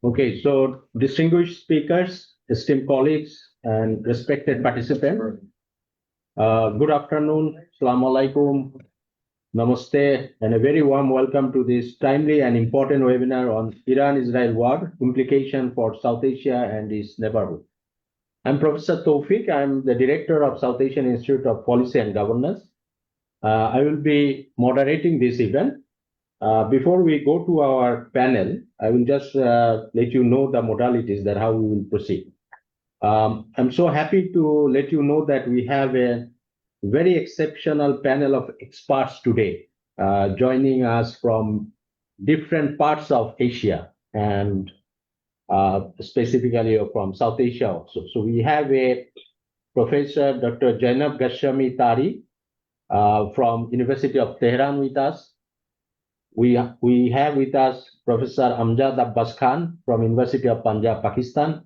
Okay, so distinguished speakers, esteemed colleagues, and respected participants, good afternoon, Assalamu alaikum, namaste, and a very warm welcome to this timely and important webinar on Iran-Israel war, implication for South Asia and its neighborhood. I'm Professor Tawfiq. I'm the director of South Asian Institute of Policy and Governance. I will be moderating this event. Before we go to our panel, I will just let you know the modalities that how we will proceed. I'm so happy to let you know that we have a very exceptional panel of experts today joining us from different parts of Asia and specifically from South Asia also. So we have a Professor Dr. Jainab Gashami Tari from University of Tehran with us. We have with us Professor Amjad Abbas Khan from University of Punjab, Pakistan.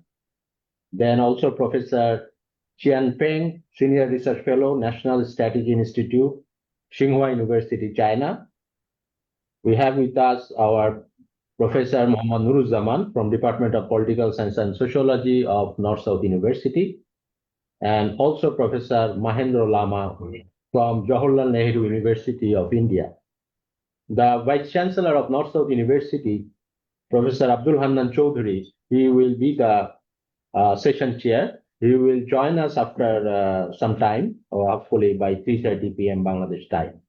Then also Professor Qian Peng, Senior Research Fellow, National Strategy Institute, Tsinghua University, China. We have with us our Professor Muhammad Nuruzzaman from Department of Political Science and Sociology of North-South University. And also Professor Mahendra Lama from Jawaharlal Nehru University of India. The Vice Chancellor of North-South University, Professor Abdul Hannan Chowdhury, he will be the session chair. He will join us after some time, or hopefully by 3:30 p.m. Bangladesh time.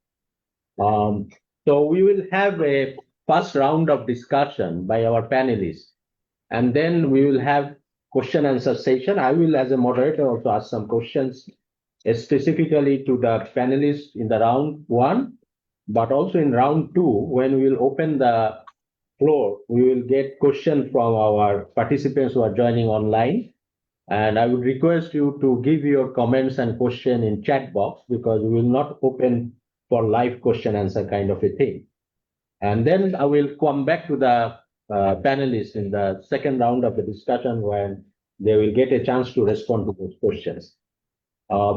So we will have a first round of discussion by our panelists, and then we will have question answer session. I will, as a moderator, also ask some questions specifically to the panelists in the round one, but also in round two, when we will open the floor, we will get questions from our participants who are joining online. And I would request you to give your comments and question in chat box because we will not open for live question answer kind of a thing. And then I will come back to the panelists in the second round of the discussion when they will get a chance to respond to those questions.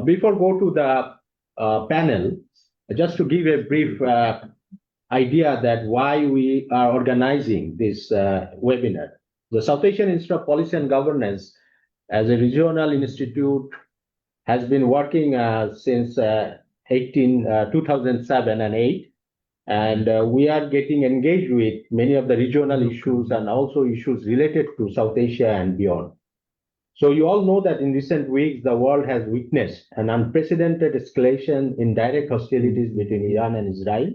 Before go to the panel, just to give a brief idea that why we are organizing this webinar. The South Asian Institute of Policy and Governance as a regional institute has been working since 2007 and 8. And we are getting engaged with many of the regional issues and also issues related to South Asia and beyond. So you all know that in recent weeks, the world has witnessed an unprecedented escalation in direct hostilities between Iran and Israel.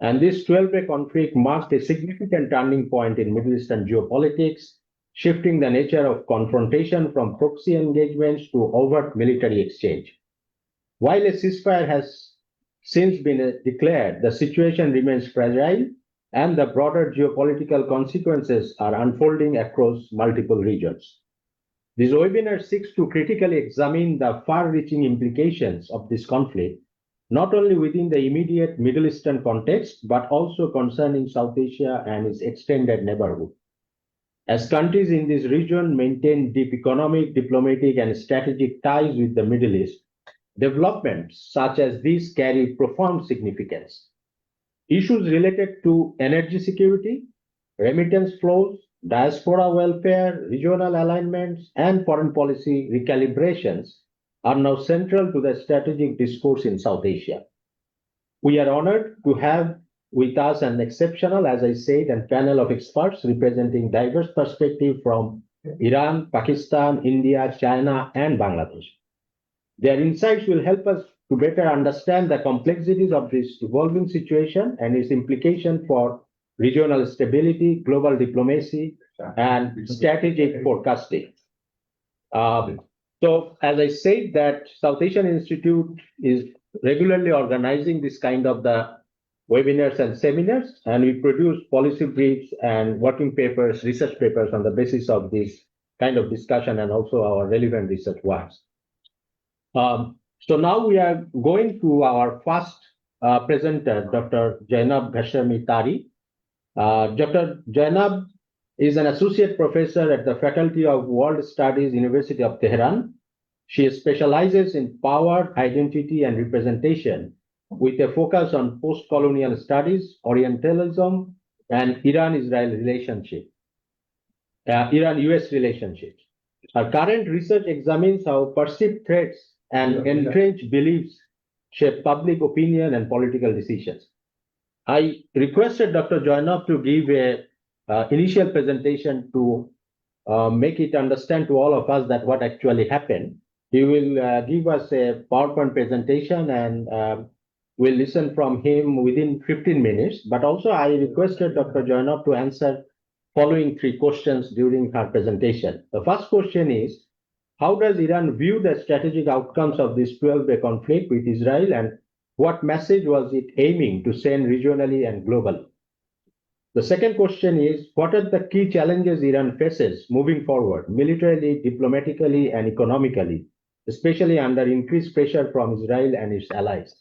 And this 12-day conflict marked a significant turning point in Middle Eastern geopolitics, shifting the nature of confrontation from proxy engagements to overt military exchange. While a ceasefire has since been declared, the situation remains fragile and the broader geopolitical consequences are unfolding across multiple regions. This webinar seeks to critically examine the far-reaching implications of this conflict, not only within the immediate Middle Eastern context, but also concerning South Asia and its extended neighborhood. As countries in this region maintain deep economic, diplomatic, and strategic ties with the Middle East, developments such as these carry profound significance. Issues related to energy security, remittance flows, diaspora welfare, regional alignments, and foreign policy recalibrations are now central to the strategic discourse in South Asia. We are honored to have with us an exceptional, as I said, and panel of experts representing diverse perspectives from Iran, Pakistan, India, China, and Bangladesh. Their insights will help us to better understand the complexities of this evolving situation and its implication for regional stability, global diplomacy, and strategic forecasting. So, as I said, that South Asian Institute is regularly organizing this kind of the webinars and seminars, and we produce policy briefs and working papers, research papers on the basis of this kind of discussion and also our relevant research works. So now we are going to our first presenter, Dr. Jainab Gashami Tari. Dr. Jainab is an associate professor at the Faculty of World Studies, University of Tehran. She specializes in power, identity, and representation with a focus on post-colonial studies, Orientalism, and Iran-Israel relationship. Iran-US relationships. Her current research examines how perceived threats and entrenched beliefs shape public opinion and political decisions. I requested Dr. Joinab to give a initial presentation to make it understand to all of us that what actually happened. He will give us a PowerPoint presentation and we'll listen from him within 15 minutes. But also I requested Dr. Joinab to answer following three questions during her presentation. The first question is, how does Iran view the strategic outcomes of this 12-day conflict with Israel, and what message was it aiming to send regionally and globally? The second question is, what are the key challenges Iran faces moving forward, militarily, diplomatically, and economically, especially under increased pressure from Israel and its allies?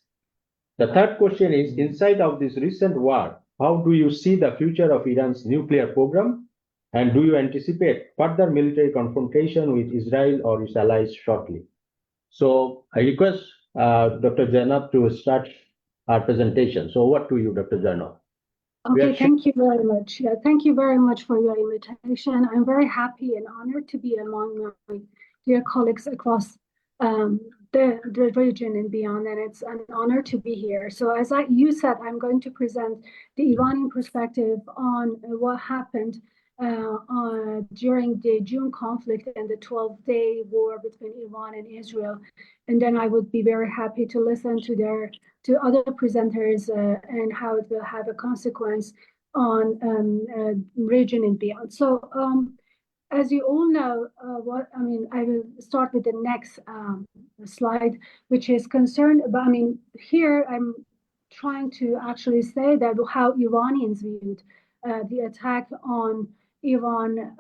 The third question is, inside of this recent war, how do you see the future of Iran's nuclear program? And do you anticipate further military confrontation with Israel or its allies shortly? So I request Dr. Zainab to start our presentation. So over to you, Dr. Zainab. Okay, thank you very much. Yeah, thank you very much for your invitation. I'm very happy and honored to be among my dear colleagues across the region and beyond, and it's an honor to be here. So as you said, I'm going to present the Iranian perspective on what happened during the June conflict and the 12-day war between Iran and Israel. And then I would be very happy to listen to other presenters and how it will have a consequence on region and beyond. So as you all know, I will start with the next slide, which is concerned about, here I'm trying to actually say that how Iranians viewed the attack on Iran.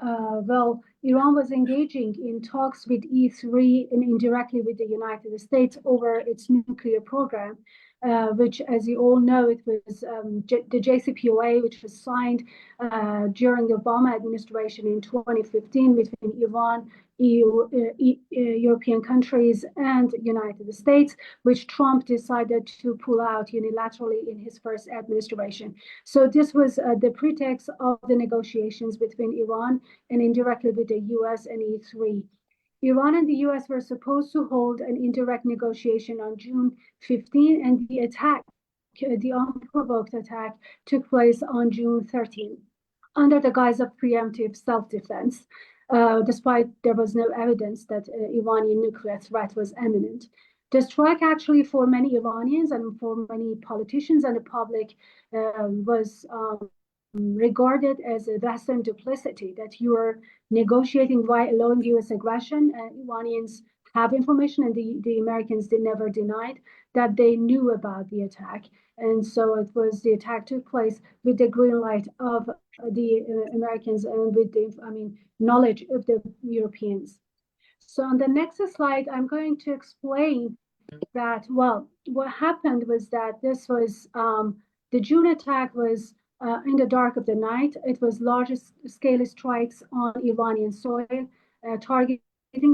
Well, Iran was engaging in talks with E3 and indirectly with the United States over its nuclear program, which, as you all know, it was the JCPOA, which was signed during the Obama administration in 2015 between Iran, EU, European countries, and United States, which Trump decided to pull out unilaterally in his first administration. So this was the pretext of the negotiations between Iran and indirectly with the US and E3. Iran and the US were supposed to hold an indirect negotiation on June 15, and the unprovoked attack, took place on June 13 under the guise of preemptive self-defense, despite there was no evidence that Iranian nuclear threat was imminent. The strike actually, for many Iranians and for many politicians and the public, was regarded as a Western duplicity, that you are negotiating while allowing U.S. aggression. Iranians have information, and the Americans never denied that they knew about the attack. And so the attack took place with the green light of the Americans and with the, knowledge of the Europeans. So on the next slide, I'm going to explain that, well, what happened was that this was, the June attack was in the dark of the night. It was largest scale strikes on Iranian soil, targeting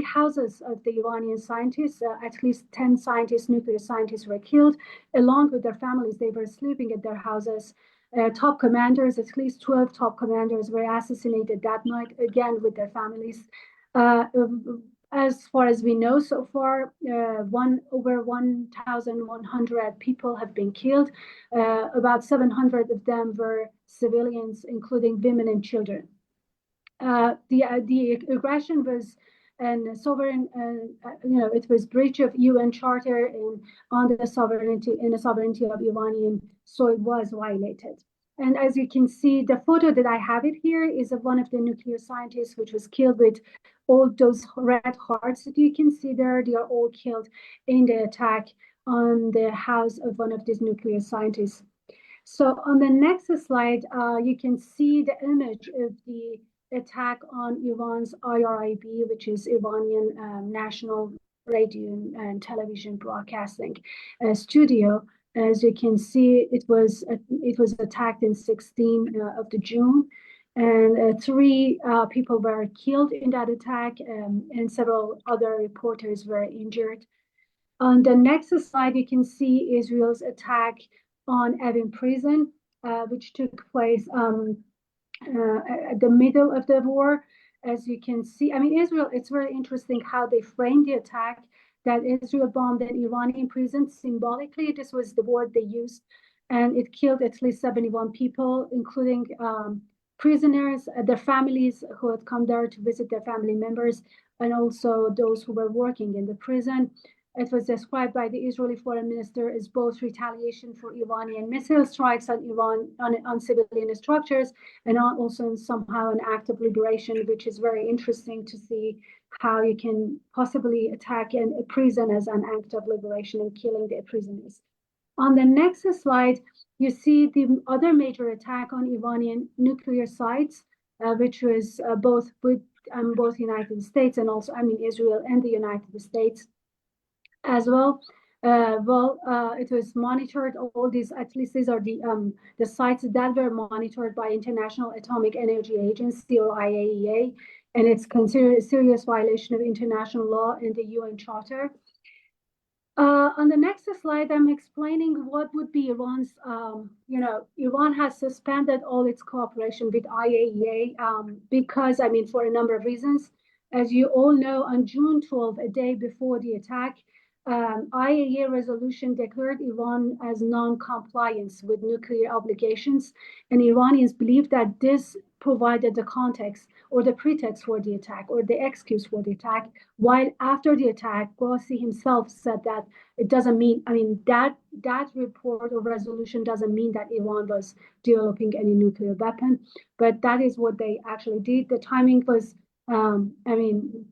houses of the Iranian scientists. At least 10 scientists, nuclear scientists, were killed, along with their families. They were sleeping at their houses. Top commanders, at least 12 top commanders, were assassinated that night, again with their families. As far as we know so far, over 1,100 people have been killed. About 700 of them were civilians, including women and children. The aggression was and sovereign, it was breach of UN Charter and on the sovereignty of Iranian soil was violated. And as you can see, the photo that I have it here is of one of the nuclear scientists, which was killed with all those red hearts that you can see there. They are all killed in the attack on the house of one of these nuclear scientists. So on the next slide, you can see the image of the attack on Iran's IRIB, which is Iranian National Radio and Television Broadcasting Studio. As you can see, it was attacked in 16 of the June, and 3 people were killed in that attack, and several other reporters were injured. On the next slide, you can see Israel's attack on Evin prison, which took place at the middle of the war. as you can see, I mean, Israel, it's very interesting how they framed the attack, that Israel bombed an Iranian prison symbolically. This was the word they used. And it killed at least 71 people, including prisoners, their families who had come there to visit their family members, and also those who were working in the prison. It was described by the Israeli foreign minister as both retaliation for Iranian missile strikes on Iran on civilian structures, and also somehow an act of liberation, which is very interesting to see how you can possibly attack a prison as an act of liberation and killing the prisoners. On the next slide, you see the other major attack on Iranian nuclear sites, which was both with both United States and also, I mean, Israel and the United States as well. It was monitored. All these, at least these are the sites that were monitored by International Atomic Energy Agency, or IAEA, and it's considered a serious violation of international law and the UN Charter. On the next slide, I'm explaining what would be Iran's, Iran has suspended all its cooperation with IAEA because, I mean, for a number of reasons. As you all know, on June 12th, a day before the attack, IAEA resolution declared Iran as non-compliance with nuclear obligations, and Iranians believe that this provided the context or the pretext for the attack or the excuse for the attack, while after the attack, Grossi himself said that it doesn't mean, I mean, that report or resolution doesn't mean that Iran was developing any nuclear weapon, but that is what they actually did. The timing was,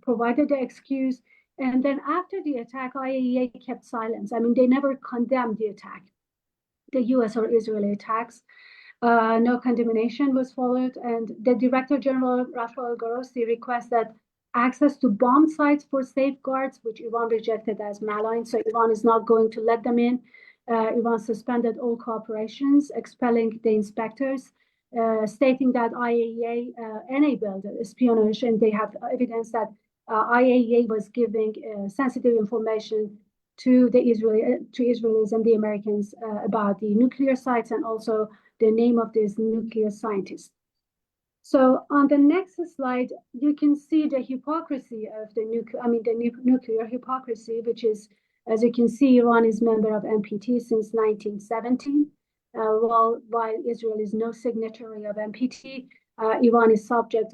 provided the excuse. And then after the attack, IAEA kept silence. I mean, they never condemned the attack, the US or Israeli attacks. No condemnation was followed, and the Director General Rafael Grossi requested access to bomb sites for safeguards, which Iran rejected as malign. So Iran is not going to let them in. Iran suspended all cooperations, expelling the inspectors, stating that IAEA enabled espionage, and they have evidence that IAEA was giving sensitive information to the Israelis and the Americans about the nuclear sites and also the name of these nuclear scientists. So on the next slide, you can see the hypocrisy of the nuclear hypocrisy, which is, as you can see, Iran is member of NPT since 1917, while Israel is no signatory of NPT. Iran was subject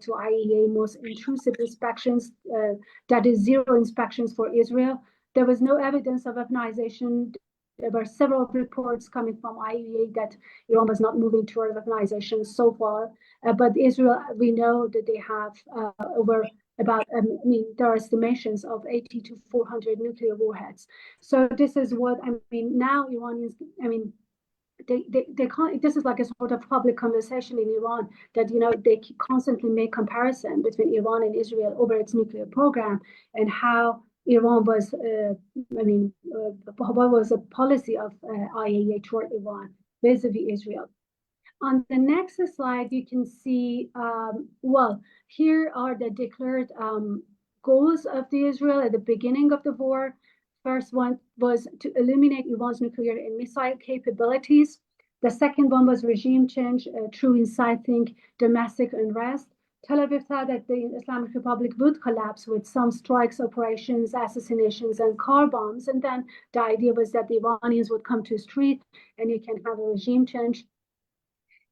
to IAEA most intrusive inspections, that is zero inspections for Israel. There was no evidence of weaponization. There were several reports coming from IAEA that Iran was not moving toward weaponization so far. But Israel, we know that they have there are estimations of 80 to 400 nuclear warheads. So this is what, now Iranians, they can't, this is like a sort of public conversation in Iran that, they constantly make comparison between Iran and Israel over its nuclear program and how Iran was, what was the policy of IAEA toward Iran vis-a-vis Israel. On the next slide, you can see, here are the declared goals of the Israel at the beginning of the war. First one was to eliminate Iran's nuclear and missile capabilities. The second one was regime change through inciting domestic unrest. Tel Aviv thought that the Islamic Republic would collapse with some strikes, operations, assassinations, and car bombs. And then the idea was that the Iranians would come to the street and you can have a regime change.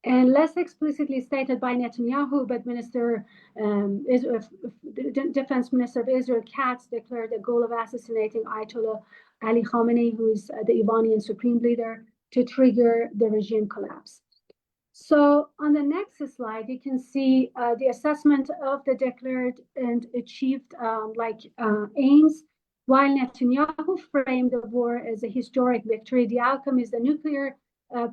And less explicitly stated by Netanyahu, but Defense Minister of Israel Katz declared the goal of assassinating Ayatollah Ali Khamenei, who is the Iranian supreme leader, to trigger the regime collapse. So on the next slide, you can see the assessment of the declared and achieved aims. While Netanyahu framed the war as a historic victory, the outcome is the nuclear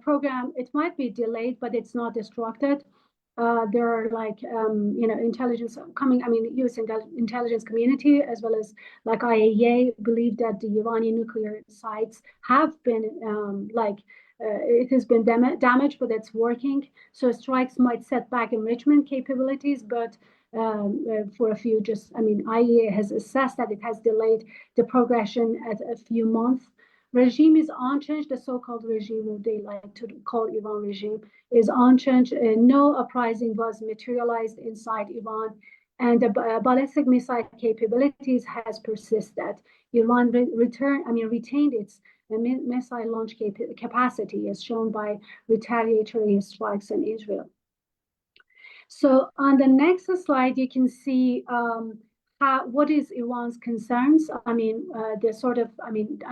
program. It might be delayed, but it's not destructed. There are intelligence coming. U.S. intelligence community as well as IAEA believe that the Iranian nuclear sites have been it has been damaged, but it's working. So strikes might set back enrichment capabilities, but for a few, IAEA has assessed that it has delayed the progression at a few months. regime is unchanged. The so-called regime, what they like to call Iran regime, is unchanged. No uprising was materialized inside Iran, and the ballistic missile capabilities has persisted. Iran retained its missile launch capacity, as shown by retaliatory strikes in Israel. So on the next slide, you can see what is Iran's concerns. I'm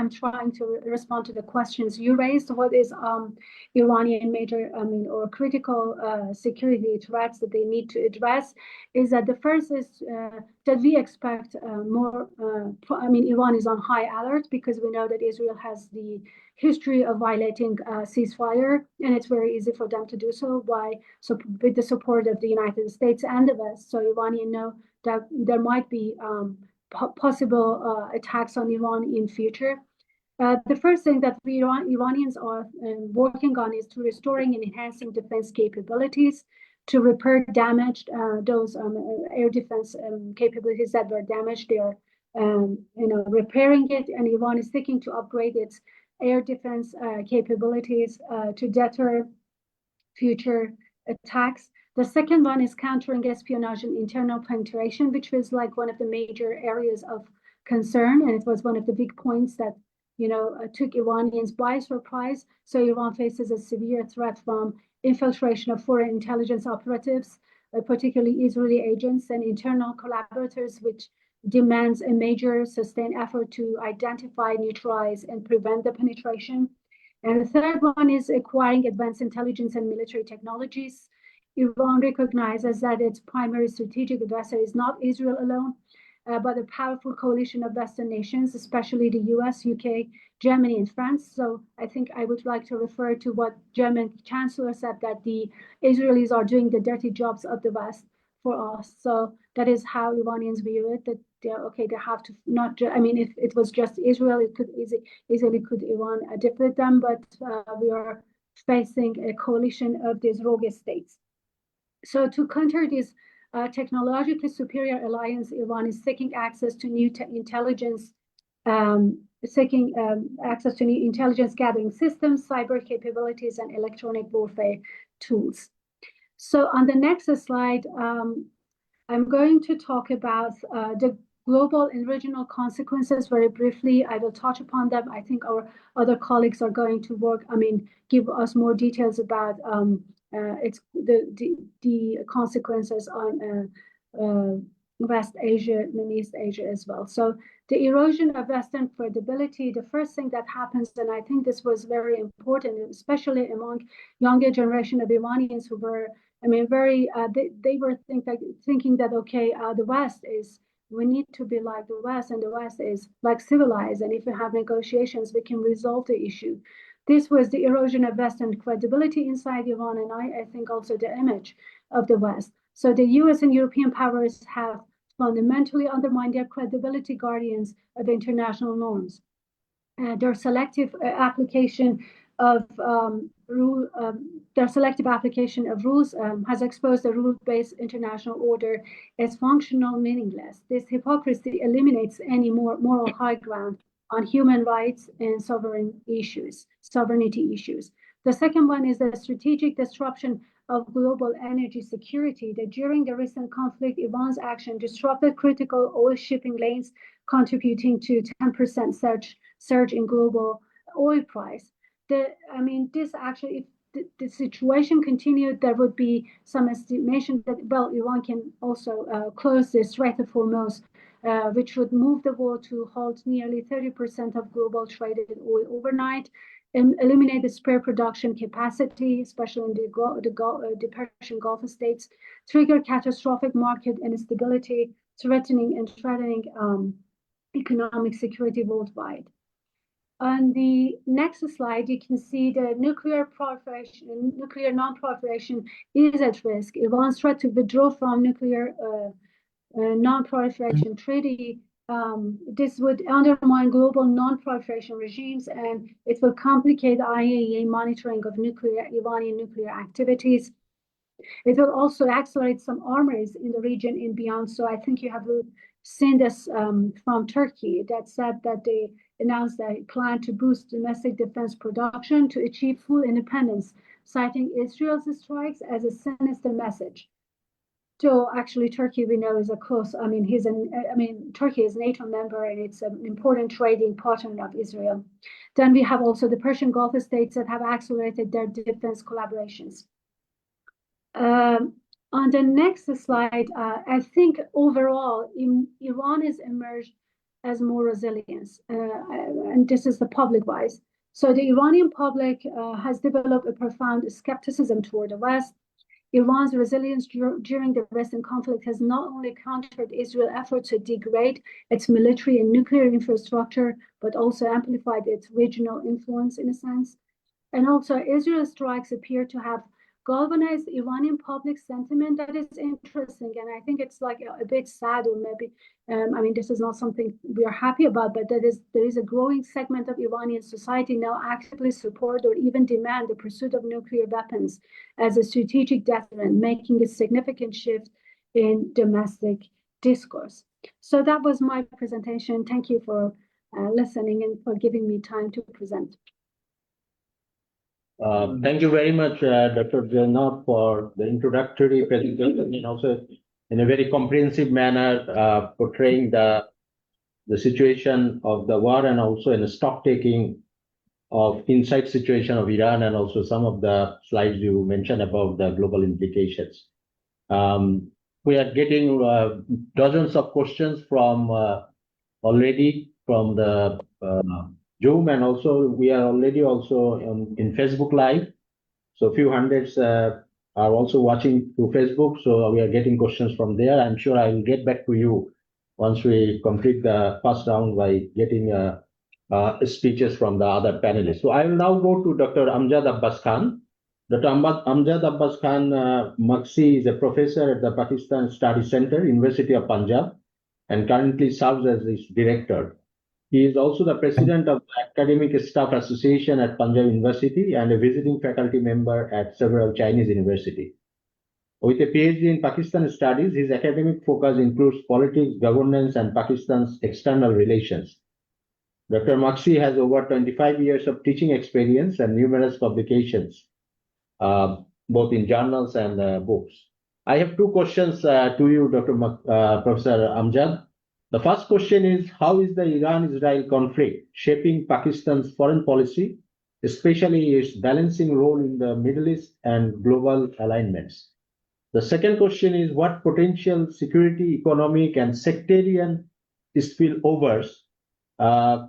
trying to respond to the questions you raised. What is Iranian major, or critical security threats that they need to address? Is that the first is that we expect more. Iran is on high alert because we know that Israel has the history of violating ceasefire, and it's very easy for them to do so with the support of the United States and the West. So Iranians know that there might be possible attacks on Iran in future. The first thing that Iranians are working on is to restoring and enhancing defense capabilities to repair damaged those air defense capabilities that were damaged. They are repairing it, and Iran is seeking to upgrade its air defense capabilities to deter future attacks. The second one is countering espionage and internal penetration, which was like one of the major areas of concern, and it was one of the big points that took Iranians by surprise. So Iran faces a severe threat from infiltration of foreign intelligence operatives, particularly Israeli agents and internal collaborators, which demands a major sustained effort to identify, neutralize, and prevent the penetration. And the third one is acquiring advanced intelligence and military technologies. Iran recognizes that its primary strategic adversary is not Israel alone, but a powerful coalition of Western nations, especially the US, UK, Germany, and France. So I think I would like to refer to what German Chancellor said, that the Israelis are doing the dirty jobs of the West for us. So that is how Iranians view it, that they have to not if it was just Israel, it could easily could Iran defeat them, but we are facing a coalition of these rogue states. So to counter this technologically superior alliance, Iran is seeking access to new intelligence, gathering systems, cyber capabilities, and electronic warfare tools. So on the next slide, I'm going to talk about the global and regional consequences very briefly. I will touch upon them. I think our other colleagues are going to give us more details about the consequences on West Asia, Middle East Asia as well. So the erosion of Western credibility, the first thing that happens, and I think this was very important, especially among younger generation of Iranians who were, they were thinking that, okay, the West we need to be like the West, and the West is like civilized, and if we have negotiations, we can resolve the issue. This was the erosion of Western credibility inside Iran, and I think also the image of the West. So the US and European powers have fundamentally undermined their credibility guardians of international norms. Their selective application of rules has exposed the rule-based international order as functional meaningless. This hypocrisy eliminates any more moral high ground on human rights and sovereignty issues. The second one is the strategic disruption of global energy security, that during the recent conflict, Iran's action disrupted critical oil shipping lanes, contributing to 10% surge in global oil price. This actually, if the situation continued, there would be some estimation that, Iran can also close the Strait of Hormuz, which would move the world to halt nearly 30% of global traded oil overnight, and eliminate the spare production capacity, especially in the Persian Gulf states, trigger catastrophic market instability, threatening economic security worldwide. On the next slide, you can see the nuclear non-proliferation is at risk. Iran's threat to withdraw from nuclear non-proliferation treaty. This would undermine global non-proliferation regimes, and it will complicate IAEA monitoring of Iranian nuclear activities. It will also accelerate some armories in the region and beyond. So I think you have seen this from Turkey that said that they announced they plan to boost domestic defense production to achieve full independence, citing Israel's strikes as a sinister message. So actually, Turkey we know is a close. I mean, Turkey is a NATO member and it's an important trading partner of Israel. Then we have also the Persian Gulf states that have accelerated their defense collaborations. On the next slide, I think overall, Iran has emerged as more resilience, and this is the public-wise. So the Iranian public has developed a profound skepticism toward the West. Iran's resilience during the Western conflict has not only countered Israel's efforts to degrade its military and nuclear infrastructure, but also amplified its regional influence in a sense. And also, Israel's strikes appear to have galvanized Iranian public sentiment that is interesting. And I think it's like a bit sad, or maybe, I mean, this is not something we are happy about, but there is a growing segment of Iranian society now actively support or even demand the pursuit of nuclear weapons as a strategic deterrent, making a significant shift in domestic discourse. So that was my presentation. Thank you for listening and for giving me time to present. Thank you very much, Dr. Zainab, for the introductory presentation and also in a very comprehensive manner portraying the situation of the war and also in a stock taking of inside situation of Iran and also some of the slides you mentioned about the global implications. We are getting dozens of questions from already from the Zoom, and also we are already also in Facebook Live. So a few hundreds are also watching through Facebook. So we are getting questions from there. I'm sure I will get back to you once we complete the first round by getting speeches from the other panelists. So I will now go to Dr. Amjad Abbas Khan. Dr. Amjad Abbas Khan Maksi is a professor at the Pakistan Study Center, University of Punjab, and currently serves as its director. He is also the president of the Academic Staff Association at Punjab University and a visiting faculty member at several Chinese universities. With a PhD in Pakistan studies, his academic focus includes politics, governance, and Pakistan's external relations. Dr. Maksi has over 25 years of teaching experience and numerous publications, both in journals and books. I have two questions to you, Professor Amjad. The first question is, how is the Iran-Israel conflict shaping Pakistan's foreign policy, especially its balancing role in the Middle East and global alignments? The second question is, what potential security, economic, and sectarian spillovers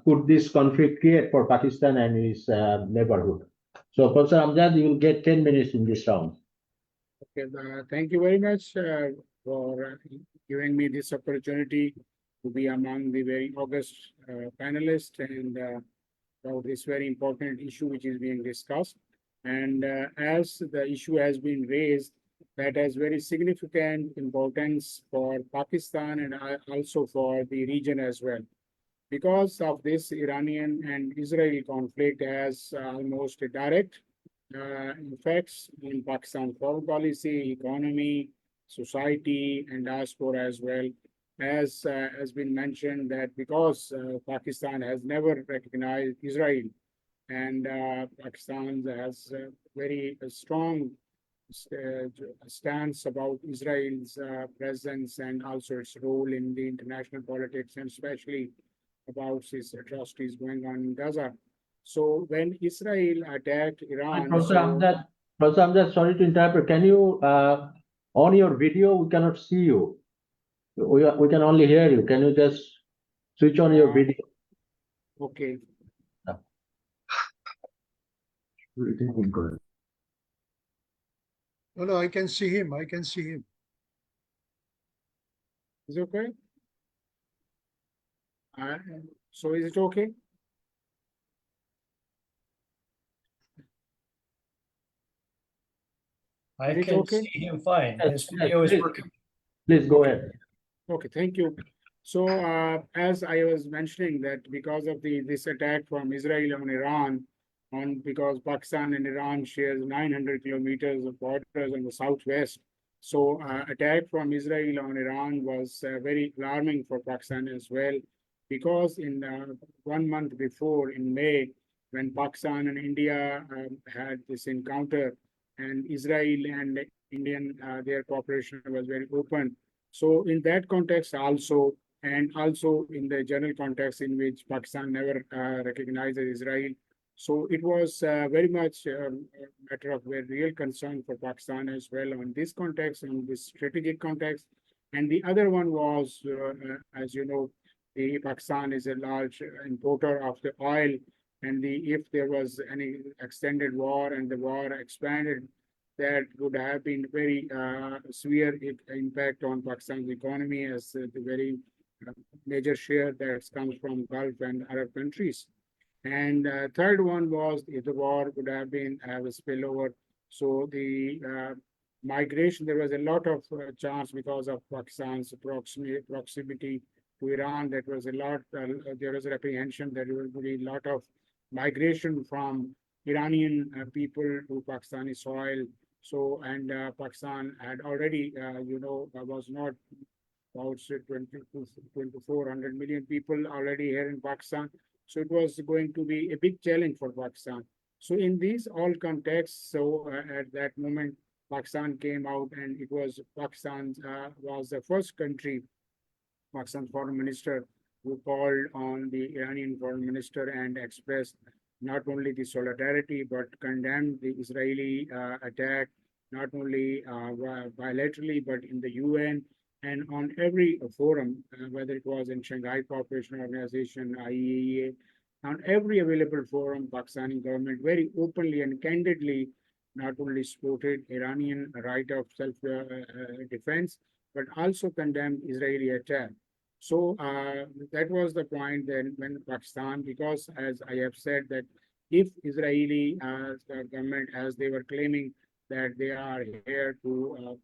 could this conflict create for Pakistan and its neighborhood? So, Professor Amjad, you will get 10 minutes in this round. Okay, thank you very much for giving me this opportunity to be among the very august panelists and about this very important issue which is being discussed. And as the issue has been raised, that has very significant importance for Pakistan and also for the region as well. Because of this, Iranian and Israeli conflict has almost a direct effects in Pakistan foreign policy, economy, society, and diaspora as well. As has been mentioned, that because Pakistan has never recognized Israel, and Pakistan has a very strong stance about Israel's presence and also its role in the international politics, and especially about these atrocities going on in Gaza. So when Israel attacked Iran... Professor Amjad, sorry to interrupt. Can you, on your video, we cannot see you. We can only hear you. Can you just switch on your video? Okay. No, I can see him. I can see him. Is it okay? So is it okay? I can see him fine. His video is working. Please go ahead. Okay, thank you. So as I was mentioning, that because of this attack from Israel on Iran, because Pakistan and Iran shares 900 kilometers of borders on the southwest, So attack from Israel on Iran was very alarming for Pakistan as well, because in 1 month before, in May, when Pakistan and India had this encounter, and Israel and Indian, their cooperation was very open. So in that context also, and also in the general context in which Pakistan never recognized Israel, so it was very much a matter of very real concern for Pakistan as well on this context, on this strategic context. And the other one was, as you know, the Pakistan is a large importer of the oil, and if there was any extended war and the war expanded, that would have been very severe impact on Pakistan's economy, as the very major share that comes from Gulf and Arab countries. And third one was if the war would have been have a spillover. So the migration, there was a lot of chance because of Pakistan's proximity to Iran. That was a lot. There was apprehension that there will be a lot of migration from Iranian people to Pakistani soil. So, and Pakistan had already, was not about 2,400 million people already here in Pakistan. So it was going to be a big challenge for Pakistan. So in these all contexts, so at that moment, Pakistan came out, and it was Pakistan was the first country, Pakistan's foreign minister, who called on the Iranian foreign minister and expressed not only the solidarity but condemned the Israeli attack, not only bilaterally but in the UN and on every forum, whether it was in Shanghai Cooperation Organization, IAEA, on every available forum, Pakistani government very openly and candidly not only supported Iranian right of self-defense, but also condemned Israeli attack. So that was the point then when Pakistan, because as I have said that if Israeli government, as they were claiming that they are here to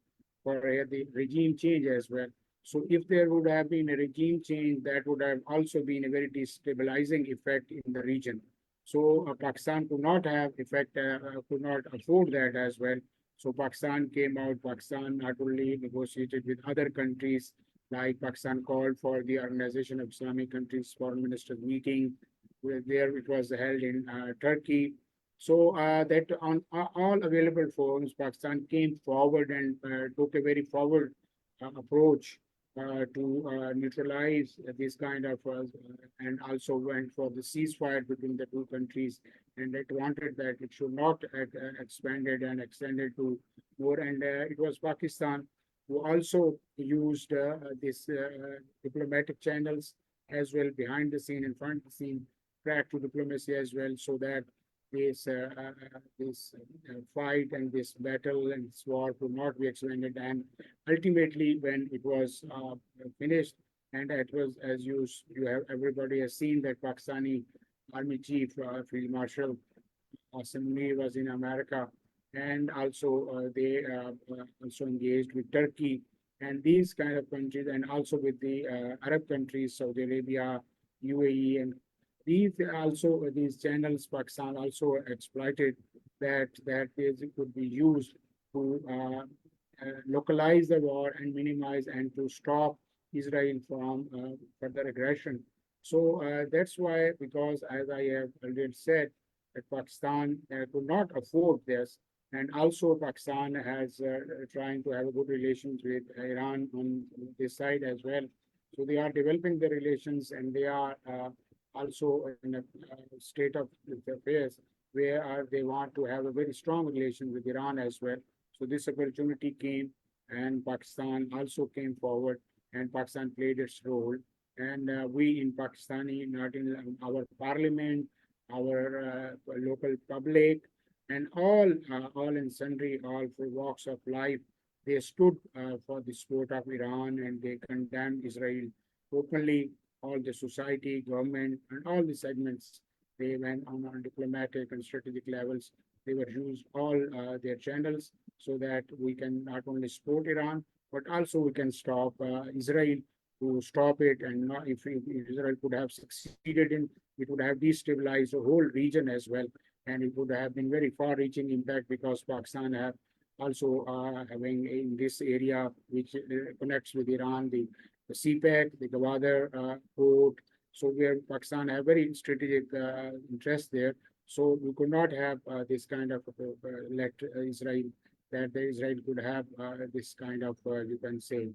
for the regime change as well. So if there would have been a regime change, that would have also been a very destabilizing effect in the region. So Pakistan could not have effect, could not afford that as well. So Pakistan came out, Pakistan not only negotiated with other countries, like Pakistan called for the Organization of Islamic Countries Foreign Ministers meeting, where there it was held in Turkey. So that on all available forums, Pakistan came forward and took a very forward approach to neutralize this kind of, and also went for the ceasefire between the two countries, and it wanted that it should not expanded and extended to more. And it was Pakistan who also used this diplomatic channels as well, behind the scene, in front of the scene, track to diplomacy as well, so that this fight and this battle and this war could not be extended. And ultimately, when it was finished, and it was, as you have, everybody has seen that Pakistani Army Chief Field Marshal Qasim Munir was in America, and also they also engaged with Turkey and these kind of countries, and also with the Arab countries, Saudi Arabia, UAE, and these channels, Pakistan also exploited that these could be used to localize the war and minimize and to stop Israel from further aggression. So that's why, because as I have already said, that Pakistan could not afford this, and also Pakistan has trying to have good relations with Iran on this side as well. So they are developing the relations, and they are also in a state of affairs where they want to have a very strong relation with Iran as well. So this opportunity came, and Pakistan also came forward, and Pakistan played its role. And we in Pakistani, not in our parliament, our local public, and all in sundry, all for walks of life, they stood for the support of Iran, and they condemned Israel openly. All the society, government, and all the segments, they went on diplomatic and strategic levels. They were used all their channels so that we can not only support Iran, but also we can stop Israel, to stop it. And not, if Israel could have succeeded in, it would have destabilized the whole region as well. And it would have been very far-reaching impact, because Pakistan have also having in this area, which connects with Iran, the CPEC, the Gwadar port. So where Pakistan have very strategic interest there. So we could not have this kind of let Israel, that the Israel could have this kind of, you can say,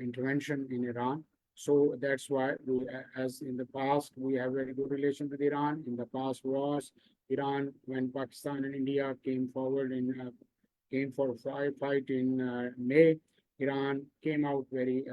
intervention in Iran. So that's why we, as in the past, we have very good relation with Iran. In the past wars, Iran, when Pakistan and India came forward in came for a fight in May, Iran came out very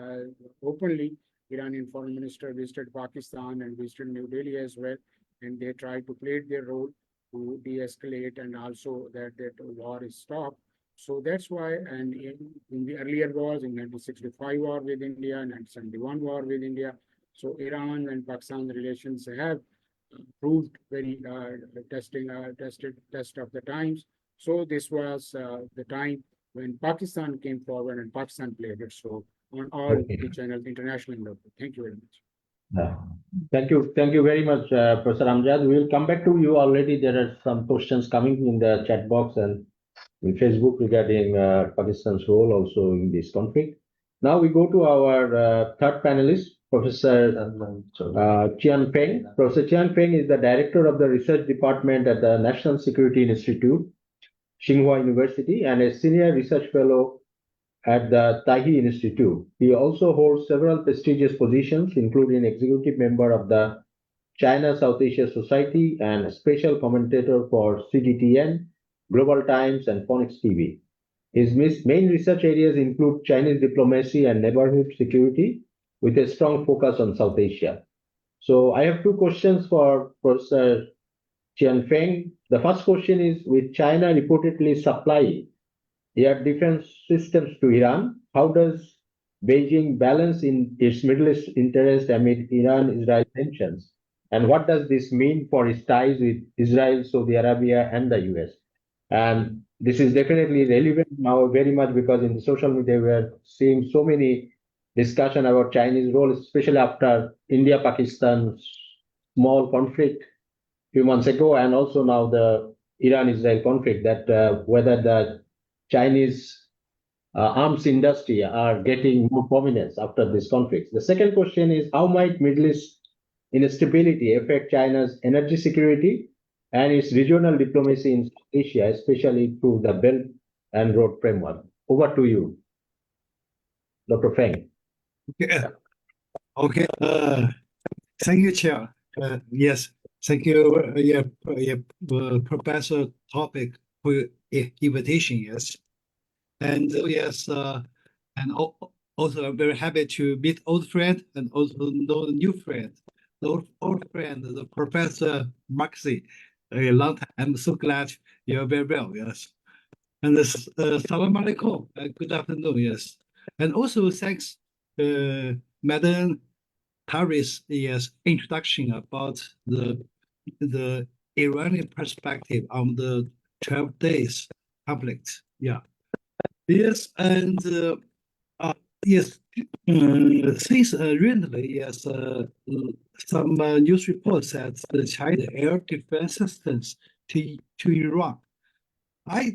openly. Iranian foreign minister visited Pakistan and visited New Delhi as well, and they tried to play their role to de-escalate and also that war is stopped. So that's why, and in the earlier wars, in 1965 war with India, 1971 war with India, so Iran and Pakistan relations have proved very test of the times. So this was the time when Pakistan came forward and Pakistan played its role on all Okay. the channels, international level. Thank you very much. Thank you very much, Professor Amjad. We will come back to you already. There are some questions coming in the chat box and in Facebook regarding Pakistan's role also in this conflict. Now we go to our third panelist, Professor Chian Feng. Professor Chian Feng is the director of the research department at the National Security Institute, Tsinghua University, and a senior research fellow at the Tahi Institute. He also holds several prestigious positions, including executive member of the China South Asia Society and special commentator for CGTN, Global Times, and Phoenix TV. His main research areas include Chinese diplomacy and neighborhood security, with a strong focus on South Asia. So I have two questions for Professor Chian Feng. The first question is, with China reportedly supplying air defense systems to Iran, how does Beijing balance in its Middle East interest amid Iran-Israel tensions? And what does this mean for its ties with Israel, Saudi Arabia, and the US? And this is definitely relevant now very much because in the social media we are seeing so many discussion about Chinese role, especially after India-Pakistan small conflict few months ago, and also now the Iran-Israel conflict, that whether the Chinese arms industry are getting more prominence after this conflict. The second question is, how might Middle East instability affect China's energy security and its regional diplomacy in South Asia, especially through the Belt and Road Framework? Over to you, Dr. Feng. Okay. Okay. Thank you, Chair. Yes. Thank you, Professor Topic, for your invitation. Yes. And yes, and also I'm very happy to meet old friend and also know the new friend. The old friend, the Professor Maxi, a long time. I'm so glad you're very well. Yes. And this, Salam alaikum. Good afternoon. Yes. And also thanks, Madam Paris' yes introduction about the Iranian perspective on the 12 days conflict. Yeah. Yes, and yes, since recently, yes, some news reports that the China air defense systems to Iran.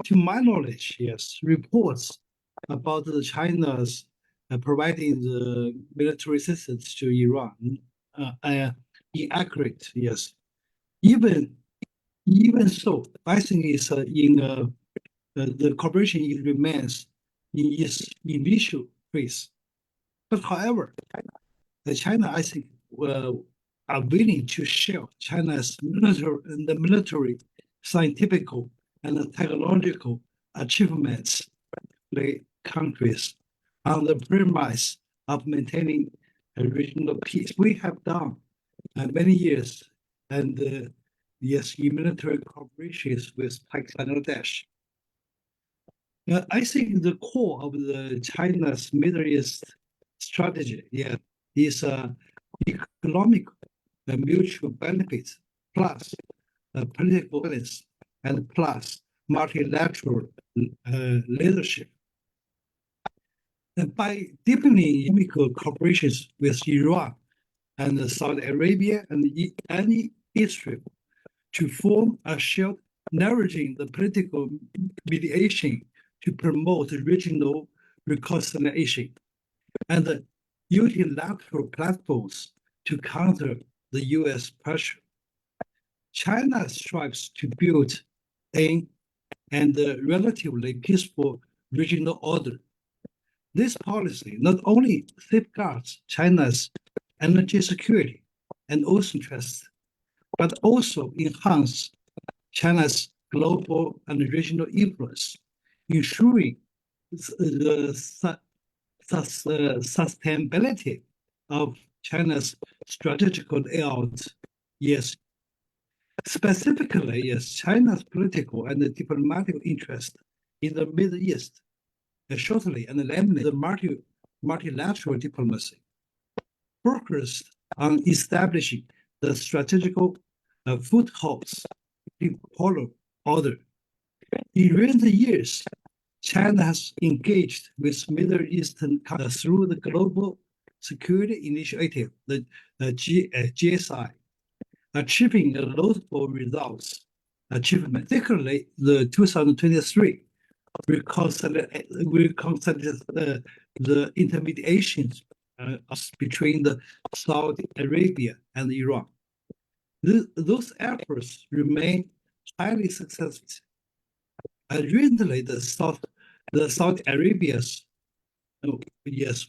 To my knowledge, yes, reports about the China's providing the military assistance to Iran inaccurate. Yes, even so, I think it's in the cooperation remains in its initial phase. But however, China, I think, are willing to share China's military, scientific, and technological achievements with the countries on the premise of maintaining a regional peace. We have done many years, and yes, in military cooperations with Pakistan and Bangladesh. I think the core of the China's Middle East strategy, yeah, is economic and mutual benefits, plus political balance, and plus multilateral leadership. And by deepening economic cooperations with Iran and Saudi Arabia and Israel to form a shared leveraging the political mediation to promote regional reconciliation and unilateral platforms to counter the US pressure. China strives to build a relatively peaceful regional order. This policy not only safeguards China's energy security and ocean interests, but also enhances China's global and regional influence, ensuring the sustainability of China's strategical layout. Yes, specifically, yes, China's political and diplomatic interest in the Middle East, shortly and namely the multilateral diplomacy, focused on establishing the strategical footholds in polar order. In recent years, China has engaged with Middle Eastern countries through the Global Security Initiative, the GSI, achieving notable results. Particularly the 2023 reconciliation, the intermediation between Saudi Arabia and Iran. Those efforts remain highly successful. Recently, the Saudi Arabia's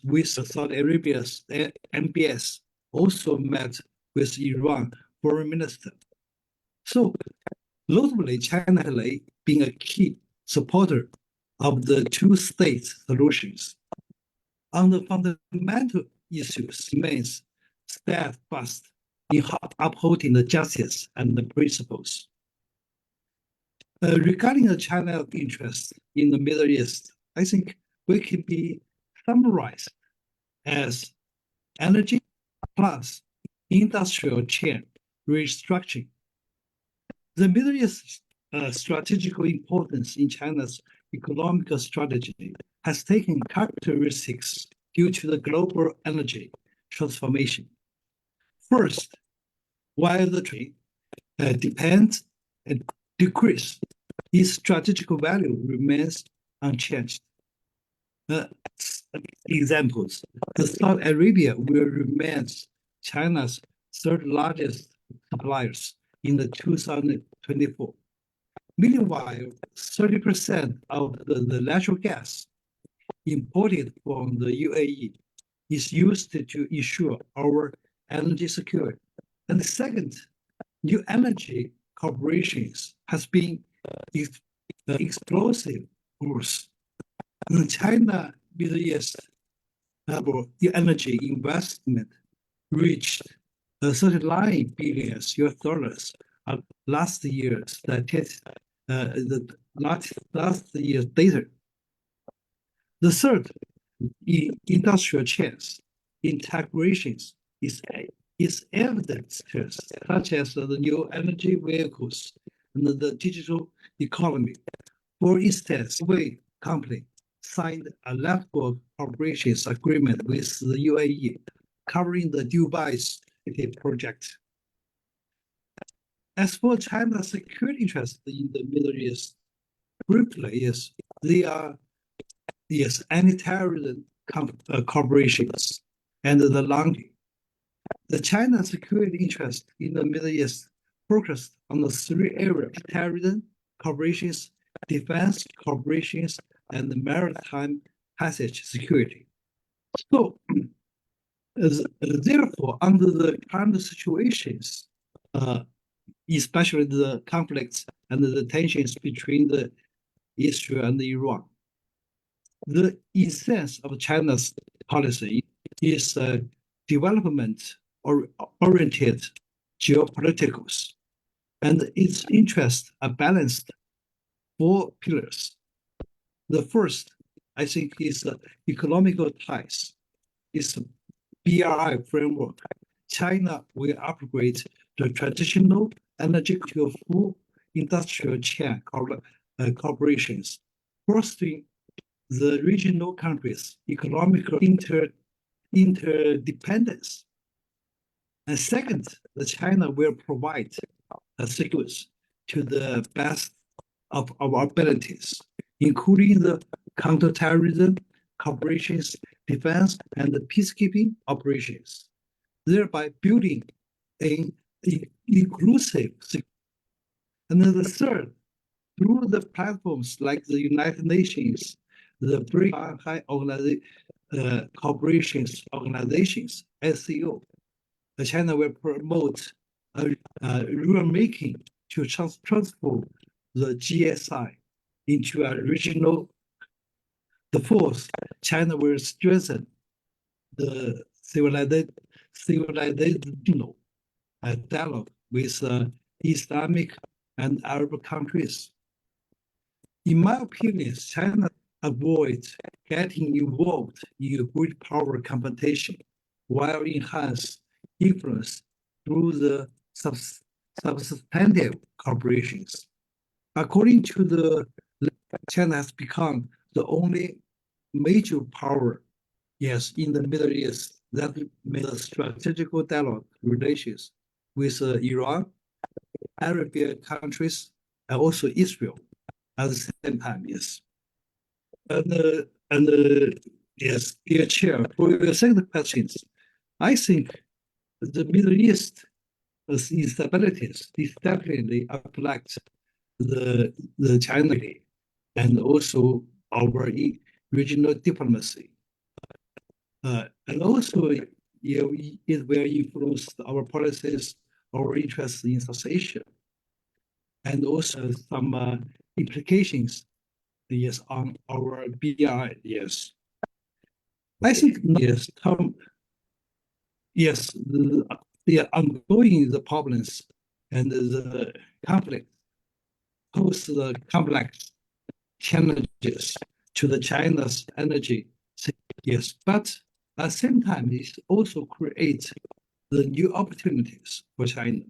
with Saudi Arabia's MBS also met with Iran foreign minister. So, notably, China has been a key supporter of the two-state solutions. On the fundamental issues, remains steadfast in upholding the justice and the principles. Regarding the China's interest in the Middle East, I think we can be summarized as energy plus industrial chain restructuring. The Middle East's strategical importance in China's economic strategy has taken characteristics due to the global energy transformation. First, while the trade depends and decrease, its strategic value remains unchanged. Examples: Saudi Arabia will remain China's third largest suppliers in the 2024. Meanwhile, 30% of the natural gas imported from the UAE is used to ensure our energy security. And the second, new energy corporations has been explosive growth. China Middle East new energy investment reached $39 billion last year's last year's data. The third, industrial chains integrations is evident, such as the new energy vehicles and the digital economy. For instance, we company signed a network operations agreement with the UAE, covering the Dubai City project. As for China's security interests in the Middle East, briefly, yes, they are anti-terrorism corporations and the Langi. The China security interest in the Middle East focused on the three areas: terrorism corporations, defense corporations, and the maritime passage security. So, therefore, under the current situations, especially the conflicts and the tensions between Israel and Iran, the essence of China's policy is development-oriented geopoliticals, and its interests are balanced 4 pillars. The first, I think, is economical ties. It's a BRI framework. China will upgrade the traditional energy to a full industrial chain corporations, fostering the regional countries' economic interdependence. And second, China will provide securities to the best of our abilities, including the counterterrorism, cooperations, defense, and peacekeeping operations, thereby building an inclusive. And then the third, through the platforms like the United Nations, the Shanghai Cooperations Organizations, SCO, China will promote rulemaking to transform the GSI into a regional. The fourth, China will strengthen the civilizational dialogue with Islamic and Arab countries. In my opinion, China avoids getting involved in great power competition while enhance influence through the substantive corporations. According to the, China has become the only major power, yes, in the Middle East that made a strategical dialogue relations with Iran, Arabian countries, and also Israel at the same time, yes. And yes, dear Chair, for your second questions, I think the Middle East instabilities definitely affect the China and also our regional diplomacy. And also, it will influence our policies, our interests in South Asia, and also some implications, yes, on our BI, yes. I think, yes, yes, the ongoing the problems and the conflict pose the complex challenges to the China's energy, yes, but at the same time, it also creates the new opportunities for China.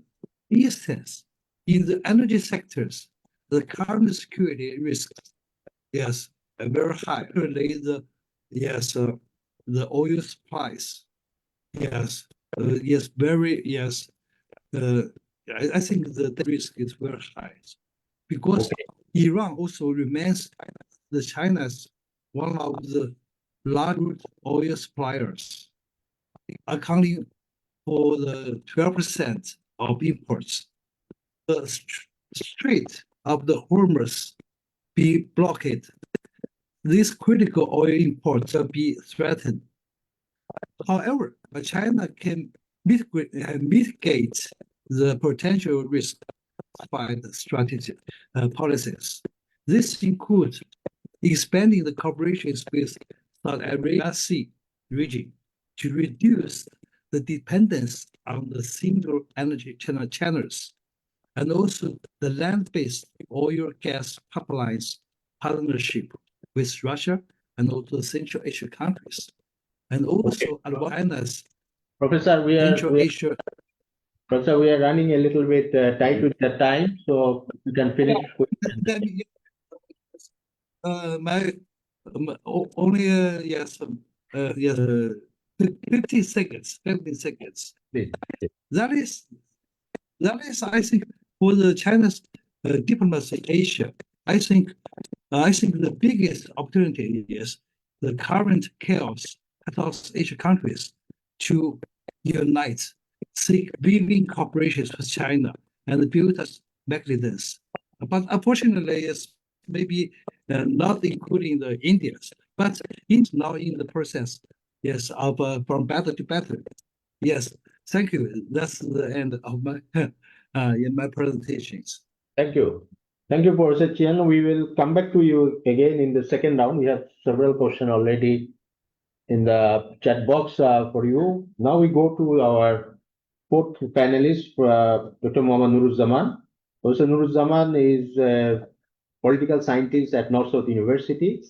In a sense, in the energy sectors, the current security risks, yes, are very high. Particularly the oil supplies, yes, yes, very, yes. I think the risk is very high because Iran also remains the China's one of the largest oil suppliers, accounting for the 12% of imports. The Strait of the Hormuz be blocked. These critical oil imports will be threatened. However, China can mitigate the potential risk by the strategic policies. This includes expanding the cooperations with South Arabia Sea region to reduce the dependence on the single energy channels, and also the land-based oil gas pipelines partnership with Russia and also Central Asia countries, and also China's Professor, Central Asia. Professor, we are running a little bit tight with the time, so you can finish. My only yes, yes, 50 seconds. 50 seconds. Please. That is, I think, for the China's diplomacy in Asia. I think the biggest opportunity is the current chaos across Asian countries to unite, seek win-win cooperations with China, and build mechanisms. But unfortunately, it's maybe not including the Indians, but it's now in the process, yes, of from better to better. Yes, thank you. That's the end of my in my presentations. Thank you. Thank you, Professor Chen. We will come back to you again in the second round. We have several questions already in the chat box for you. Now we go to our fourth panelist, Dr. Mohammad Nuruzzaman. Professor Nuruzzaman is a political scientist at North-South University.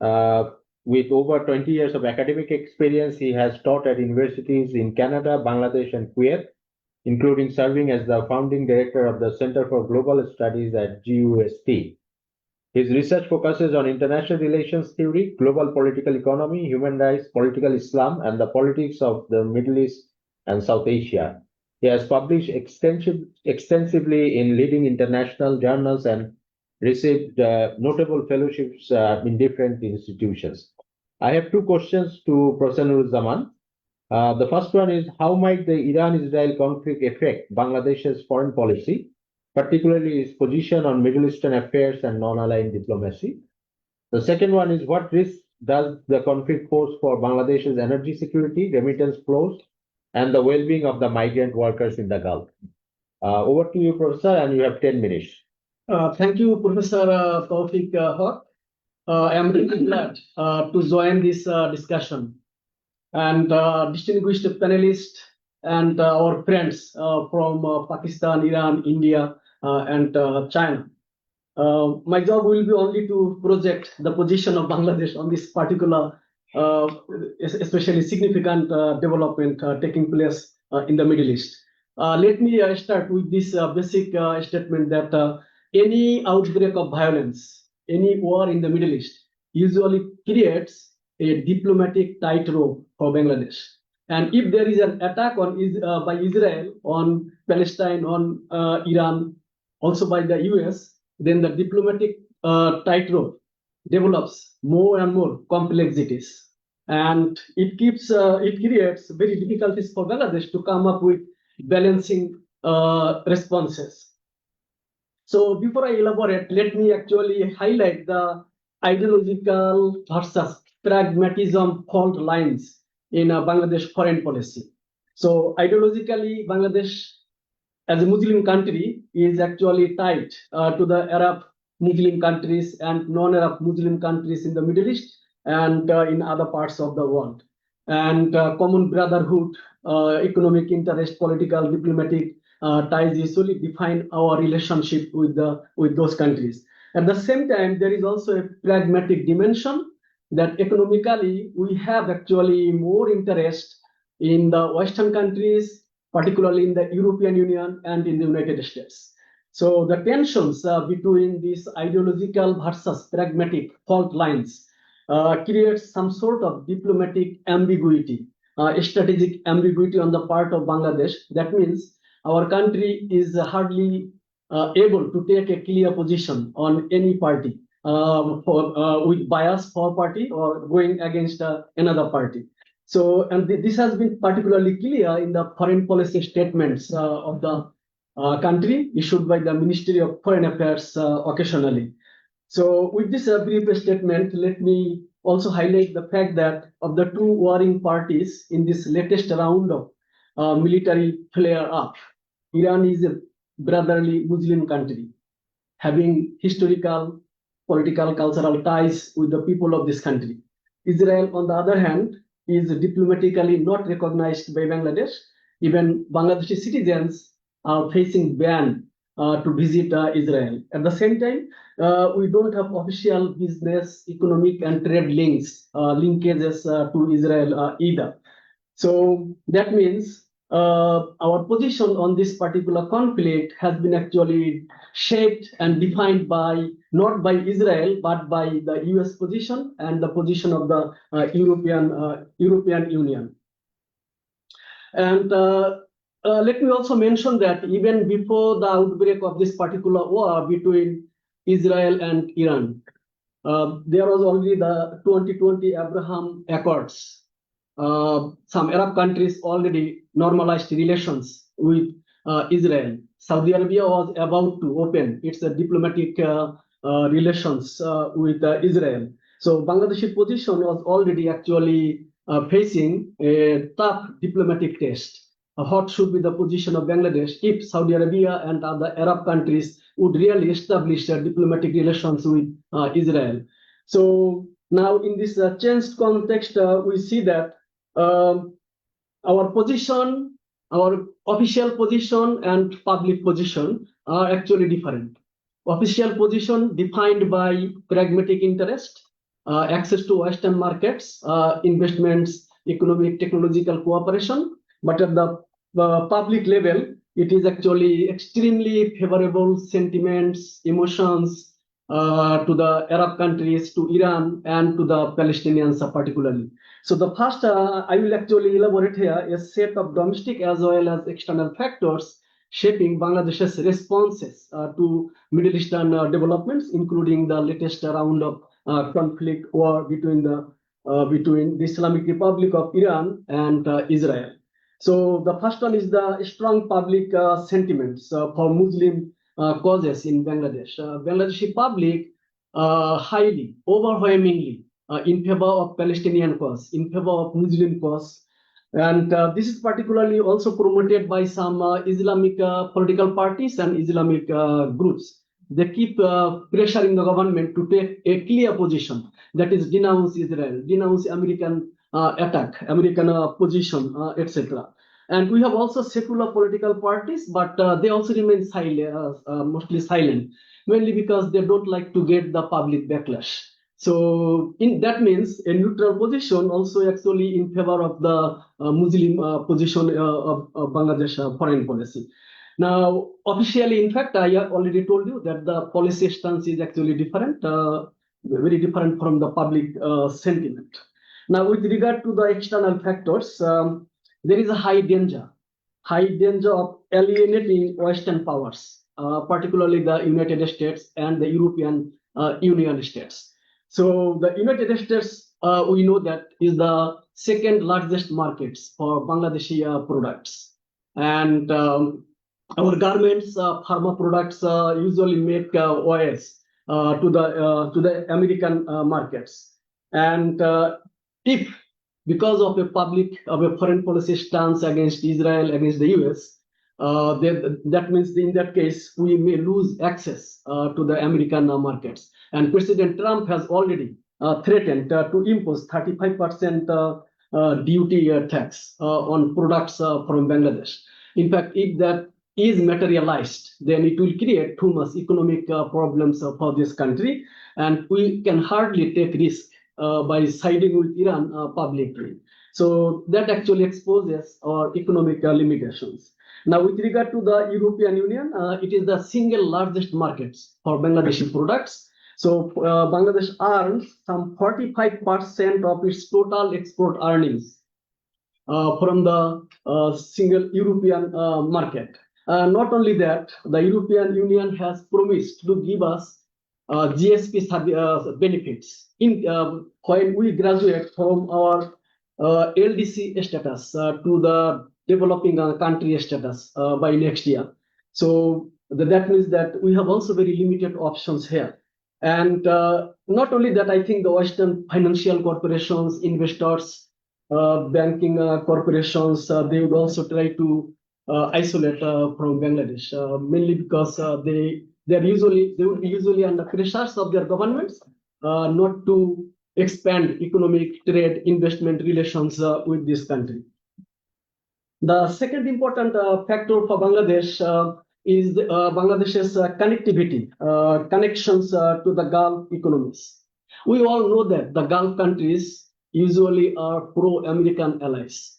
With over 20 years of academic experience, he has taught at universities in Canada, Bangladesh, and Kuwait, including serving as the founding director of the Center for Global Studies at GUST. His research focuses on international relations theory, global political economy, human rights, political Islam, and the politics of the Middle East and South Asia. He has published extensively in leading international journals and received notable fellowships in different institutions. I have two questions to Professor Nuruzzaman. The first one is, how might the Iran-Israel conflict affect Bangladesh's foreign policy, particularly its position on Middle Eastern affairs and non-aligned diplomacy? The second one is, what risks does the conflict pose for Bangladesh's energy security, remittance flows, and the well-being of the migrant workers in the Gulf? Over to you, Professor, and you have 10 minutes. Thank you, Professor Taufik Haq. I am really glad to join this discussion. And distinguished panelists and our friends from Pakistan, Iran, India, and China. My job will be only to project the position of Bangladesh on this particular, especially significant development taking place in the Middle East. Let me start with this basic statement that any outbreak of violence, any war in the Middle East usually creates a diplomatic tightrope for Bangladesh. And if there is an attack on by Israel on Palestine, on Iran, also by the US, then the diplomatic tightrope develops more and more complexities, and it creates very difficulties for Bangladesh to come up with balancing responses. So before I elaborate, let me actually highlight the ideological versus pragmatism fault lines in Bangladesh foreign policy. So ideologically, Bangladesh as a Muslim country is actually tied to the Arab Muslim countries and non-Arab Muslim countries in the Middle East and in other parts of the world. And common brotherhood, economic interest, political, diplomatic ties usually define our relationship with those countries. At the same time, there is also a pragmatic dimension that economically we have actually more interest in the Western countries, particularly in the European Union and in the United States. So the tensions between these ideological versus pragmatic fault lines creates some sort of diplomatic ambiguity, strategic ambiguity on the part of Bangladesh. That means our country is hardly able to take a clear position on any party with bias for party or going against another party. So, and this has been particularly clear in the foreign policy statements of the country issued by the Ministry of Foreign Affairs occasionally. So with this brief statement, let me also highlight the fact that of the two warring parties in this latest round of military flare-up, Iran is a brotherly Muslim country, having historical, political, cultural ties with the people of this country. Israel, on the other hand, is diplomatically not recognized by Bangladesh. Even Bangladeshi citizens are facing ban to visit Israel. At the same time, we don't have official business, economic, and trade linkages to Israel either. So that means our position on this particular conflict has been actually shaped and defined by not by Israel but by the US position and the position of the European Union. And let me also mention that even before the outbreak of this particular war between Israel and Iran, there was already the 2020 Abraham Accords. Some Arab countries already normalized relations with Israel. Saudi Arabia was about to open its diplomatic relations with Israel. So Bangladesh's position was already actually facing a tough diplomatic test. What should be the position of Bangladesh if Saudi Arabia and other Arab countries would really establish diplomatic relations with Israel? So now in this changed context, we see that our position, our official position and public position are actually different. Official position defined by pragmatic interest, access to Western markets, investments, economic, technological cooperation. But at the public level, it is actually extremely favorable sentiments, emotions to the Arab countries, to Iran, and to the Palestinians particularly. So the first I will actually elaborate here a set of domestic as well as external factors shaping Bangladesh's responses to Middle Eastern developments, including the latest round of conflict war between the Islamic Republic of Iran and Israel. So the first one is the strong public sentiments for Muslim causes in Bangladesh. Bangladeshi public highly, overwhelmingly in favor of Palestinian cause, in favor of Muslim cause. And this is particularly also promoted by some Islamic political parties and Islamic groups. They keep pressuring the government to take a clear position, that is denounce Israel, denounce American attack, American position, etc. And we have also secular political parties, but they also remain silent, mostly silent, mainly because they don't like to get the public backlash. So that means a neutral position also actually in favor of the Muslim position of Bangladesh foreign policy. Now, officially, in fact, I already told you that the policy stance is actually different, very different from the public sentiment. Now, with regard to the external factors, there is a high danger of alienating Western powers, particularly the United States and the European Union states. So the United States, we know that is the second largest markets for Bangladeshi products. And our garments, pharma products usually make OS to the American markets. And if because of a foreign policy stance against Israel, against the US, that means in that case we may lose access to the American markets. And President Trump has already threatened to impose 35% duty tax on products from Bangladesh. In fact, if that is materialized, then it will create too much economic problems for this country, and we can hardly take risk by siding with Iran publicly. So that actually exposes our economic limitations. Now, with regard to the European Union, it is the single largest market for Bangladeshi products. So Bangladesh earns some 45% of its total export earnings from the single European market. Not only that, the European Union has promised to give us GSP benefits when we graduate from our LDC status to the developing country status by next year. So that means that we have also very limited options here. And not only that, I think the Western financial corporations, investors, banking corporations, they would also try to isolate from Bangladesh, mainly because they would be usually under pressures of their governments not to expand economic, trade, investment relations with this country. The second important factor for Bangladesh is Bangladesh's connectivity, connections to the Gulf economies. We all know that the Gulf countries usually are pro-American allies,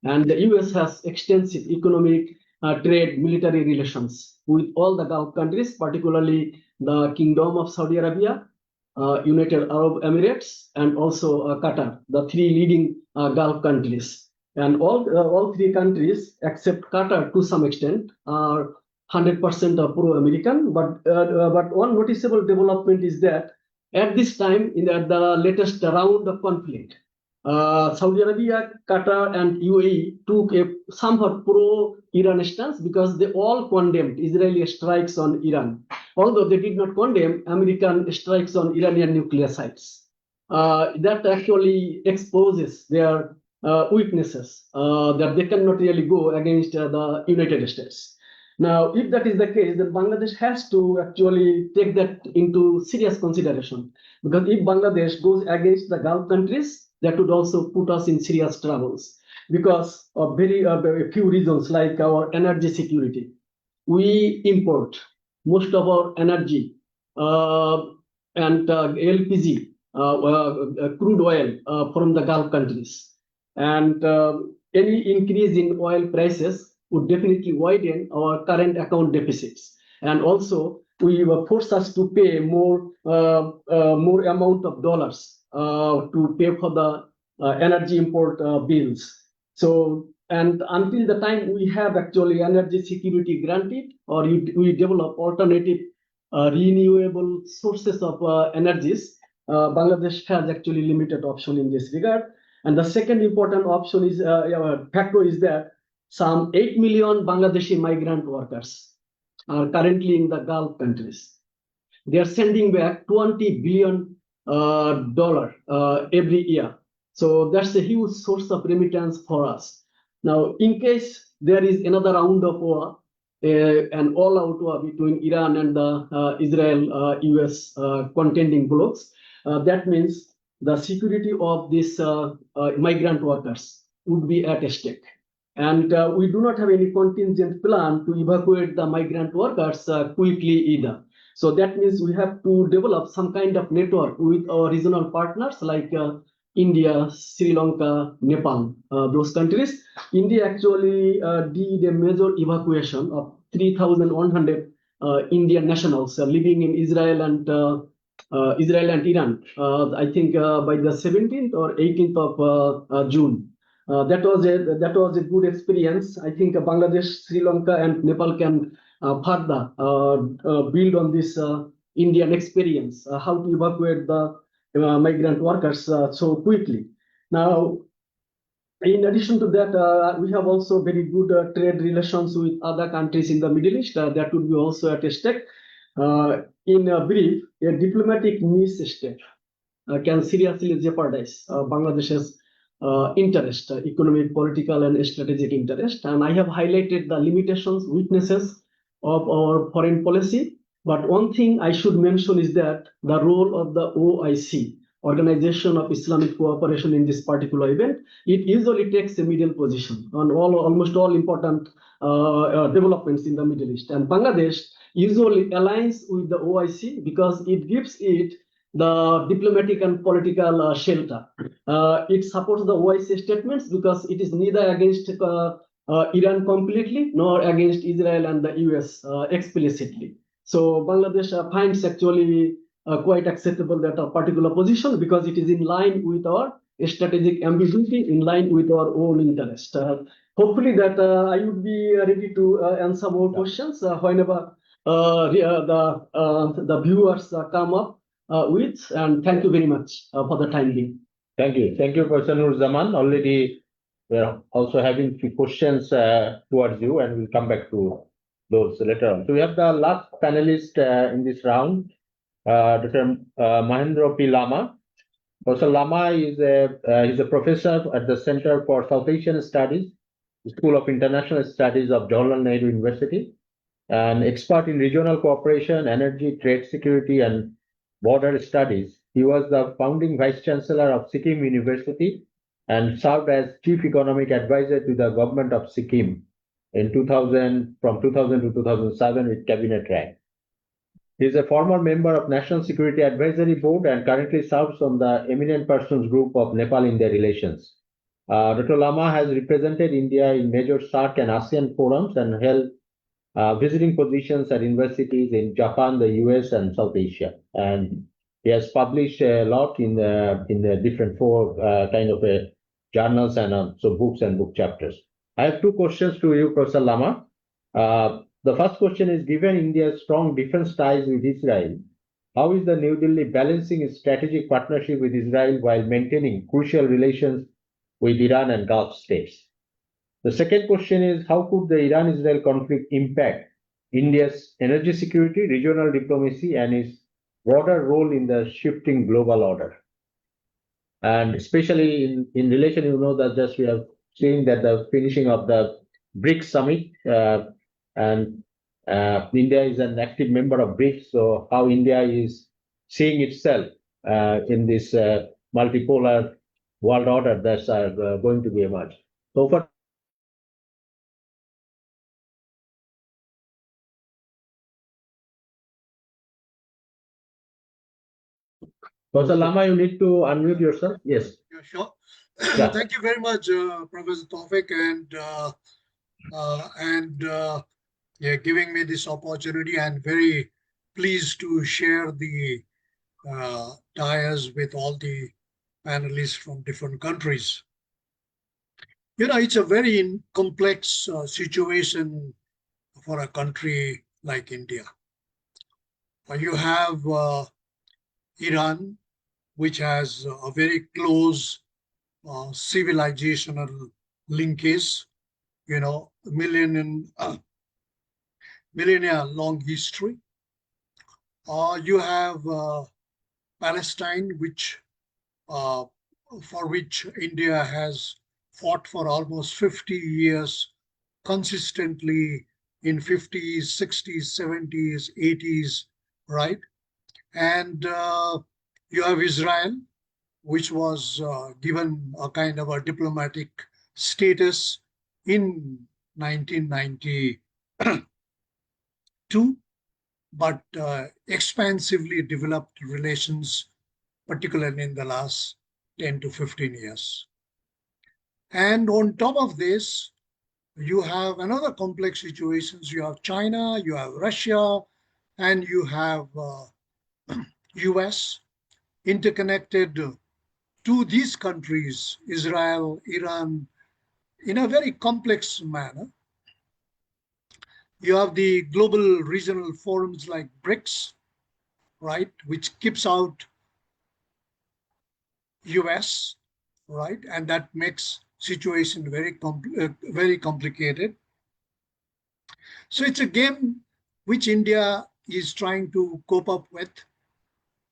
and the US has extensive economic, trade, military relations with all the Gulf countries, particularly the Kingdom of Saudi Arabia, United Arab Emirates, and also Qatar, the three leading Gulf countries. And all three countries, except Qatar to some extent, are 100% pro-American. But one noticeable development is that at this time, in the latest round of conflict, Saudi Arabia, Qatar, and UAE took a somewhat pro-Iran stance because they all condemned Israeli strikes on Iran, although they did not condemn American strikes on Iranian nuclear sites. That actually exposes their weaknesses, that they cannot really go against the United States. Now, if that is the case, then Bangladesh has to actually take that into serious consideration, because if Bangladesh goes against the Gulf countries, that would also put us in serious troubles because of very few reasons, like our energy security. We import most of our energy and LPG, crude oil from the Gulf countries. And any increase in oil prices would definitely widen our current account deficits. And also, we will force us to pay more amount of dollars to pay for the energy import bills. So and until the time we have actually energy security granted, or we develop alternative renewable sources of energies, Bangladesh has actually limited option in this regard. And the second important option is factor is that some 8 million Bangladeshi migrant workers are currently in the Gulf countries. They are sending back $20 billion every year. So that's a huge source of remittance for us. Now, in case there is another round of war, an all-out war between Iran and the Israel-US contending blocs, that means the security of these migrant workers would be at stake. And we do not have any contingent plan to evacuate the migrant workers quickly either. So that means we have to develop some kind of network with our regional partners like India, Sri Lanka, Nepal, those countries. India actually did a major evacuation of 3,100 Indian nationals living in Israel and Iran. I think by the 17th or 18th of June. That was a good experience. I think Bangladesh, Sri Lanka, and Nepal can further build on this Indian experience, how to evacuate the migrant workers so quickly. Now, in addition to that, we have also very good trade relations with other countries in the Middle East. That would be also at stake. In brief, a diplomatic misstep can seriously jeopardize Bangladesh's interest, economic, political, and strategic interest. And I have highlighted the limitations, weaknesses of our foreign policy. But one thing I should mention is that the role of the OIC, Organization of Islamic Cooperation, in this particular event, it usually takes a middle position on almost all important developments in the Middle East. And Bangladesh usually aligns with the OIC because it gives it the diplomatic and political shelter. It supports the OIC statements because it is neither against Iran completely nor against Israel and the US explicitly. So Bangladesh finds actually quite acceptable that a particular position because it is in line with our strategic ambiguity, in line with our own interest. Hopefully that I would be ready to answer more questions whenever the viewers come up with, and thank you very much for the time being. Thank you. Thank you, Professor Nur Zaman. Already we're also having few questions towards you, and we'll come back to those later on. So we have the last panelist in this round, Dr. Mahendra P. Lama. Professor Lama is he's a professor at the Center for South Asian Studies, School of International Studies of Jawaharlal Nehru University, an expert in regional cooperation, energy, trade security, and border studies. He was the founding vice chancellor of Sikkim University and served as chief economic advisor to the government of Sikkim in 2000 to 2007 with cabinet rank. He is a former member of National Security Advisory Board and currently serves on the Eminent Persons Group of Nepal-India Relations. Dr. Lama has represented India in major SAARC and ASEAN forums and held visiting positions at universities in Japan, the US, and South Asia. And he has published a lot in the different kind of journals and also books and book chapters. I have two questions to you, Professor Lama. The first question is, given India's strong defense ties with Israel, how is the New Delhi balancing its strategic partnership with Israel while maintaining crucial relations with Iran and Gulf states? The second question is, how could the Iran-Israel conflict impact India's energy security, regional diplomacy, and its broader role in the shifting global order? And especially in relation, you know, that just we have seen that the finishing of the BRICS summit, and India is an active member of BRICS, so how India is seeing itself in this multipolar world order that's going to be emerged. So for Professor Lama, you need to unmute yourself. Yes. Yeah, sure. Yeah. Thank you very much, Professor Taufik, and yeah, giving me this opportunity, and very pleased to share the dais with all the panelists from different countries. It's a very complex situation for a country like India. You have Iran, which has a very close civilizational linkage, millennia long history. You have Palestine, uh, for which India has fought for almost 50 years consistently in 50s, 60s, 70s, 80s, right? And you have Israel, which was given a kind of a diplomatic status in 1992, but expansively developed relations, particularly in the last 10 to 15 years. And on top of this, you have another complex situations. You have China, you have Russia, and you have US interconnected to these countries, Israel, Iran, in a very complex manner. You have the global regional forums like BRICS, right, which keeps out US, right, and that makes situation very complicated. So it's a game which India is trying to cope up with.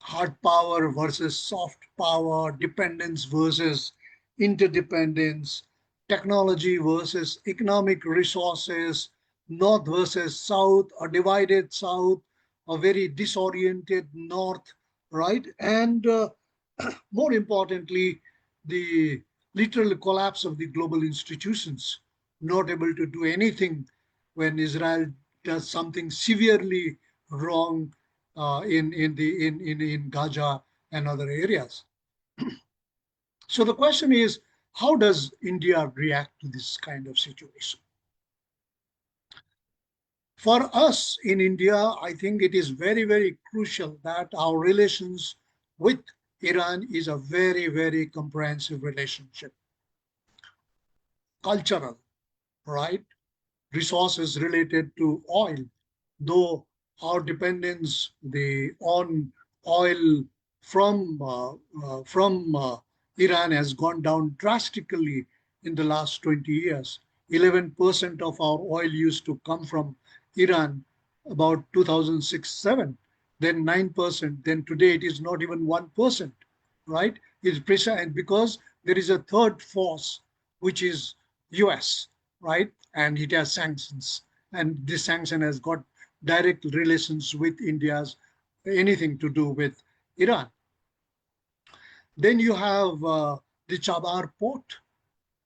Hard power versus soft power, dependence versus interdependence, technology versus economic resources, north versus south, a divided south, a very disoriented north, right? And more importantly, the literal collapse of the global institutions, not able to do anything when Israel does something severely wrong in Gaza and other areas. So the question is, how does India react to this kind of situation? For us in India, I think it is very, very crucial that our relations with Iran is a very, very comprehensive relationship. Cultural, right? Resources related to oil, though our dependence on oil from Iran has gone down drastically in the last 20 years. 11% of our oil used to come from Iran about 2006-7, then 9%, then today it is not even 1%, right? It's precise, and because there is a third force, which is US, right? And it has sanctions. And this sanction has got direct relations with India's anything to do with Iran. Then you have the Chabar port,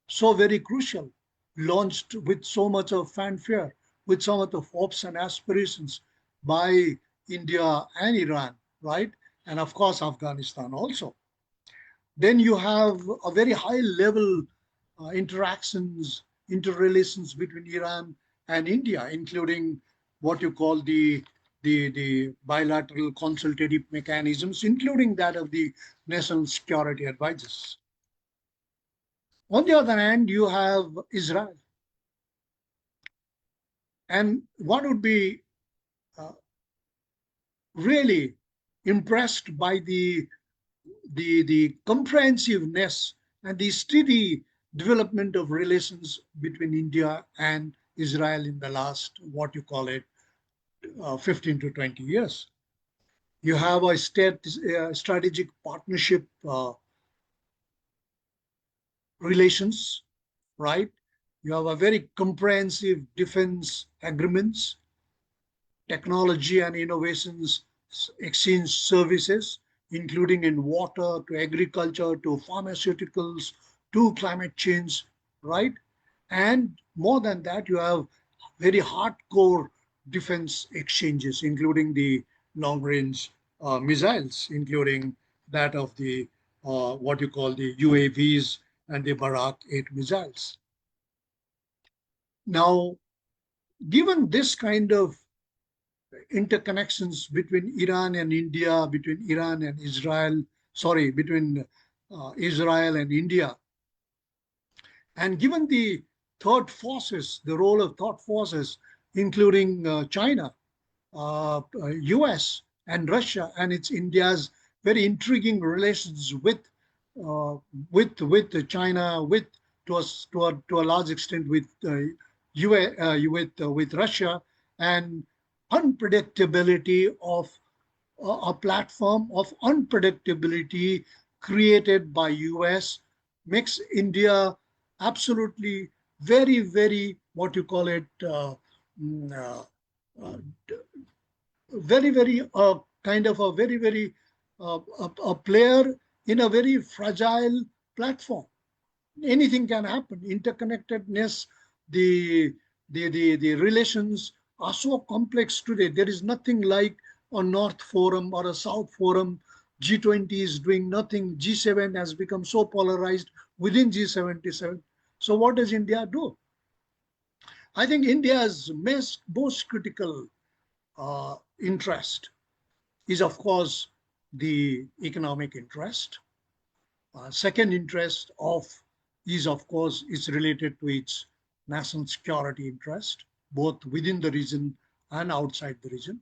so very crucial, launched with so much of fanfare, with so much of hopes and aspirations by India and Iran, right? And of course, Afghanistan also. Then you have a very high level interactions, interrelations between Iran and India, including what you call the bilateral consultative mechanisms, including that of the national security advisors. On the other hand, you have Israel. And one would be really impressed by the comprehensiveness and the steady development of relations between India and Israel in the last, what you call it, 15 to 20 years. You have a strategic partnership relations, right? You have a very comprehensive defense agreements, technology and innovations exchange services, including in water, to agriculture, to pharmaceuticals, to climate change, right? And more than that, you have very hardcore defense exchanges, including the long-range missiles, including that of the what you call the UAVs and the Barak 8 missiles. Now, given this kind of interconnections between Iran and India, between Iran and Israel, between Israel and India, And given the third forces, the role of third forces, including China, US and Russia, and it's India's very intriguing relations with China, to a large extent with US, with Russia, and unpredictability of a platform of unpredictability created by US makes India absolutely very, very, what you call it, mm, uh, uh, very, very kind of a very, very a player in a very fragile platform. Anything can happen. Interconnectedness, the the relations are so complex today. There is nothing like a North Forum or a South Forum. G20 is doing nothing. G7 has become so polarized within G77. So what does India do? I think India's most critical interest is, of course, the economic interest. Second interest is, of course, is related to its national security interest, both within the region and outside the region.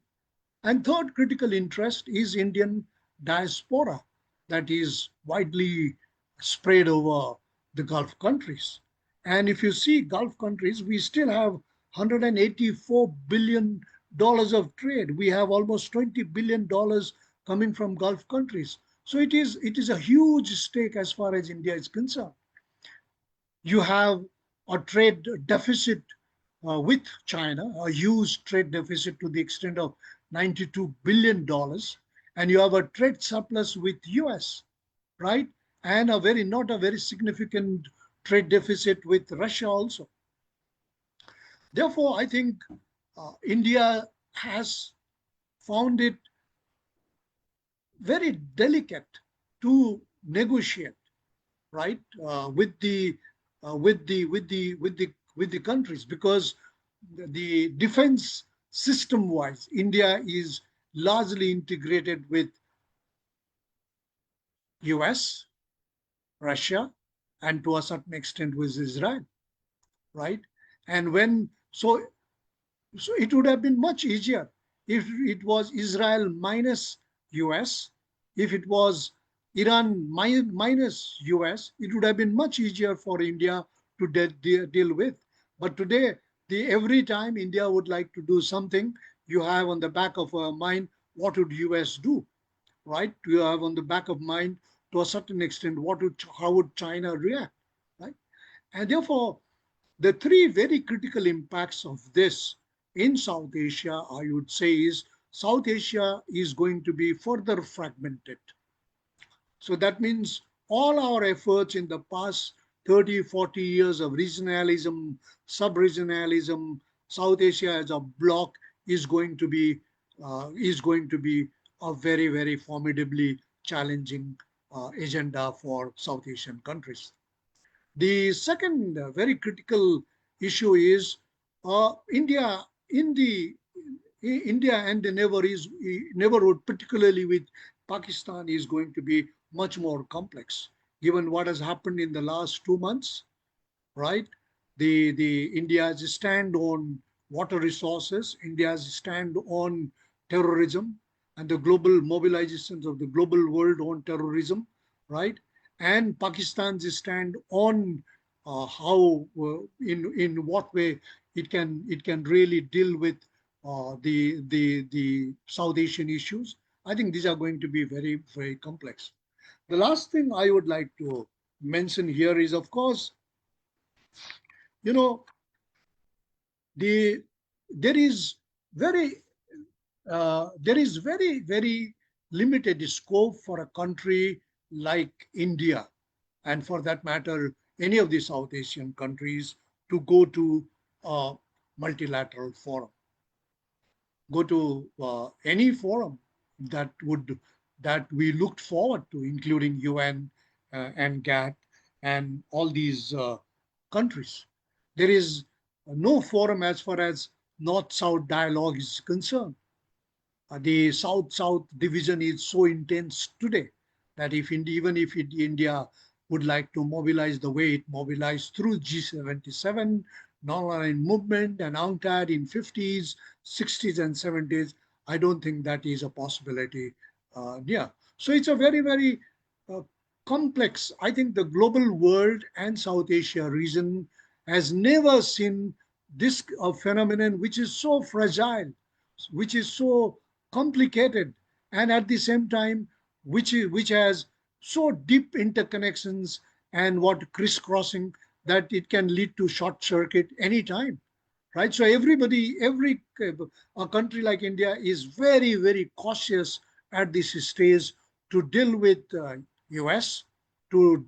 And third critical interest is Indian diaspora that is widely spread over the Gulf countries. And if you see Gulf countries, we still have $184 billion of trade. We have almost $20 billion coming from Gulf countries. So it is a huge stake as far as India is concerned. You have a trade deficit with China, a huge trade deficit to the extent of $92 billion, and you have a trade surplus with US, right? And not a very significant trade deficit with Russia also. Therefore, I think India has found it very delicate to negotiate, right, with the countries, because the defense system wise, India is largely integrated with US, Russia, and to a certain extent with Israel, right? And so it would have been much easier if it was Israel minus US. If it was Iran minus US, it would have been much easier for India to deal with. But today, every time India would like to do something, you have on the back of our mind, what would US do, right? You have on the back of mind, to a certain extent, how would China react, right? And therefore, the three very critical impacts of this in South Asia, I would say, is South Asia is going to be further fragmented. So that means all our efforts in the past 30, 40 years of regionalism, sub-regionalism, South Asia as a bloc is going to be a very, very formidably challenging agenda for South Asian countries. The second very critical issue is India and the neighborhood, particularly with Pakistan, is going to be much more complex, given what has happened in the last 2 months, right? The India's stand on water resources, India's stand on terrorism, and the global mobilizations of the global world on terrorism, right? And Pakistan's stand on how, in what way it can really deal with the South Asian issues. I think these are going to be very, very complex. The last thing I would like to mention here is, of course, you know, there is very very limited scope for a country like India, and for that matter, any of the South Asian countries, to go to a multilateral forum, go to any forum that we looked forward to, including UN and GATT and all these countries. There is no forum as far as North-South dialogue is concerned. The South-South division is so intense today that even if India would like to mobilize the way it mobilized through G77, non-aligned movement and UNCTAD in 50s, 60s and 70s. I don't think that is a possibility. Yeah. So it's a very, very complex. I think the global world and South Asia region has never seen this phenomenon, which is so fragile, which is so complicated, and at the same time, which has so deep interconnections and what crisscrossing that it can lead to short circuit anytime, right? So everybody, a country like India is very, very cautious at this stage to deal with US, to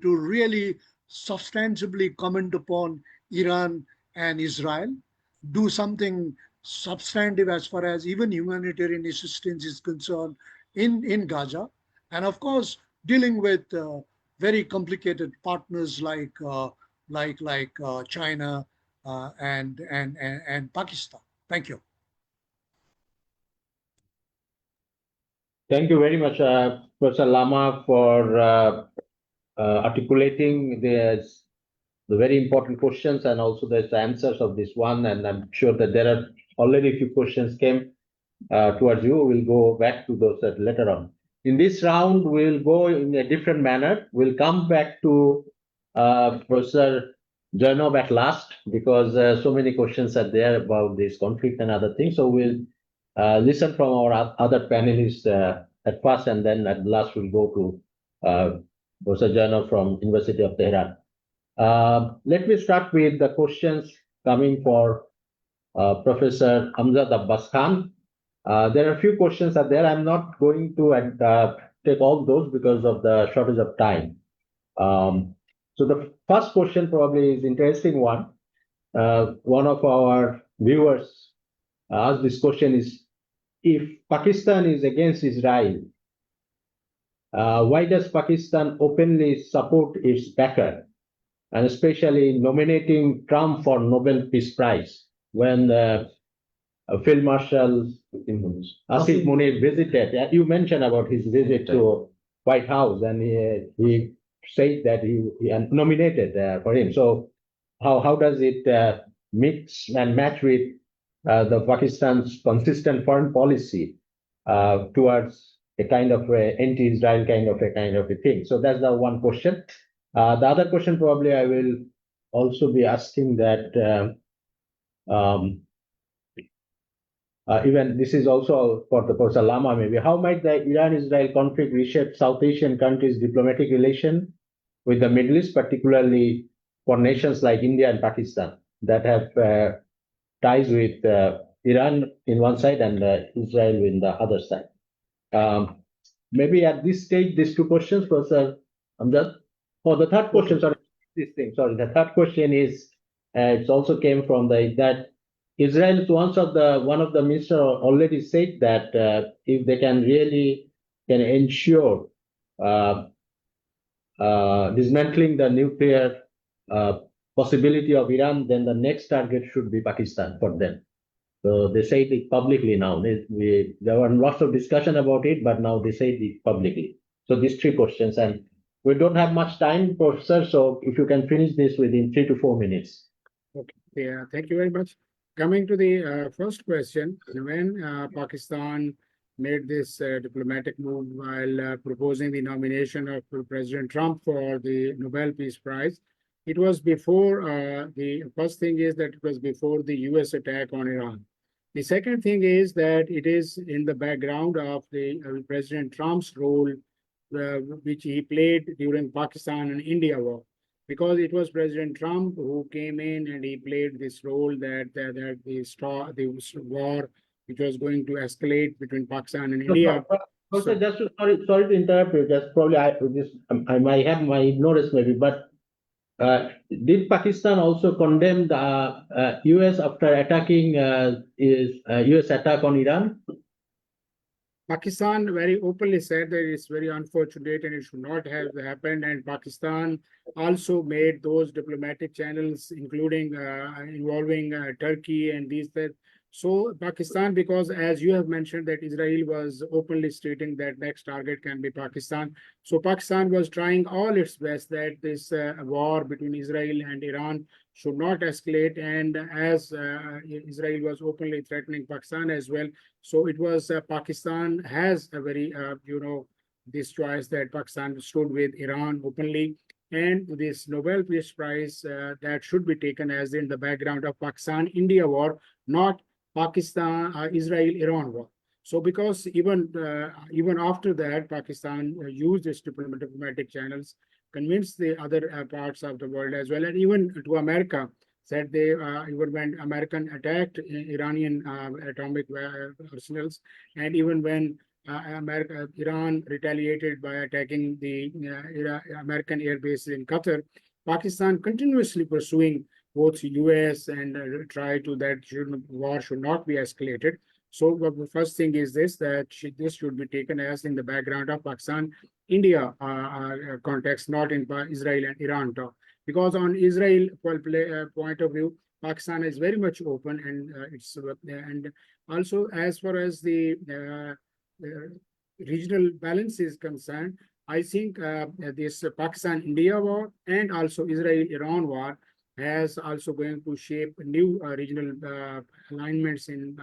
really substantially comment upon Iran and Israel, do something substantive as far as even humanitarian assistance is concerned in Gaza, and of course dealing with very complicated partners like China and Pakistan. Thank you. Thank you very much, Professor Lama, for articulating the very important questions and also the answers of this one. And I'm sure that there are already a few questions came towards you. We'll go back to those later on. In this round, we'll go in a different manner. We'll come back to Professor Jainab at last, because so many questions are there about this conflict and other things. So we'll listen from our other panelists at first, and then at last we'll go to Professor Jainab from University of Tehran. Let me start with the questions coming for Professor Amjad Abbas Khan. There are a few questions are there. I'm not going to take all those because of the shortage of time. So the first question probably is interesting one. One of our viewers asked this question is, if Pakistan is against Israel, why does Pakistan openly support its backer, and especially nominating Trump for Nobel Peace Prize when Field Marshal Asif Munir visited? You mentioned about his visit to White House, and he said that he nominated for him. So how does it mix and match with the Pakistan's consistent foreign policy towards a kind of anti-Israel kind of a thing? So that's the one question. The other question probably I will also be asking that even this is also for the Professor Lama maybe. How might the Iran-Israel conflict reshape South Asian countries' diplomatic relation with the Middle East, particularly for nations like India and Pakistan that have ties with Iran in one side and Israel in the other side? Maybe at this stage, these two questions, Professor Amjad. Oh, the third question, sorry, the third question is, it also came from that Israel, one of the ministers already said that if they can really ensure dismantling the nuclear possibility of Iran, then the next target should be Pakistan for them. So they say it publicly now. There were lots of discussion about it, but now they say it publicly. So these three questions, and we don't have much time, Professor, so if you can finish this within 3 to 4 minutes. Okay, yeah, thank you very much. Coming to the first question, when Pakistan made this diplomatic move while proposing the nomination of President Trump for the Nobel Peace Prize, it was before, the first thing is that it was before the US attack on Iran. The second thing is that it is in the background of the President Trump's role, which he played during Pakistan and India war. Because it was President Trump who came in and he played this role that the war which was going to escalate between Pakistan and India. Also, sorry to interrupt you. Just probably I might have my ignorance maybe, but did Pakistan also condemn the US after attacking US attack on Iran? Pakistan very openly said that it's very unfortunate and it should not have happened. And Pakistan also made those diplomatic channels, including involving Turkey and these that So Pakistan, because as you have mentioned that Israel was openly stating that next target can be Pakistan. So Pakistan was trying all its best that this war between Israel and Iran should not escalate. And as Israel was openly threatening Pakistan as well. So it was Pakistan has a very, this choice that Pakistan stood with Iran openly. And this Nobel Peace Prize that should be taken as in the background of Pakistan-India war, not Pakistan, Israel-Iran war. So because even after that, Pakistan used its diplomatic channels, convinced the other parts of the world as well, and even to America, said they even when American attacked Iranian atomic arsenals, and even when Iran retaliated by attacking the American air bases in Qatar, Pakistan continuously pursuing both US and try to that war should not be escalated. So the first thing is this, that this should be taken as in the background of Pakistan-India context, not in Israel and Iran talk. Because on Israel point of view, Pakistan is very much open, and and also as far as the regional balance is concerned, I think this Pakistan-India war and also Israel-Iran war has also going to shape new regional alignments in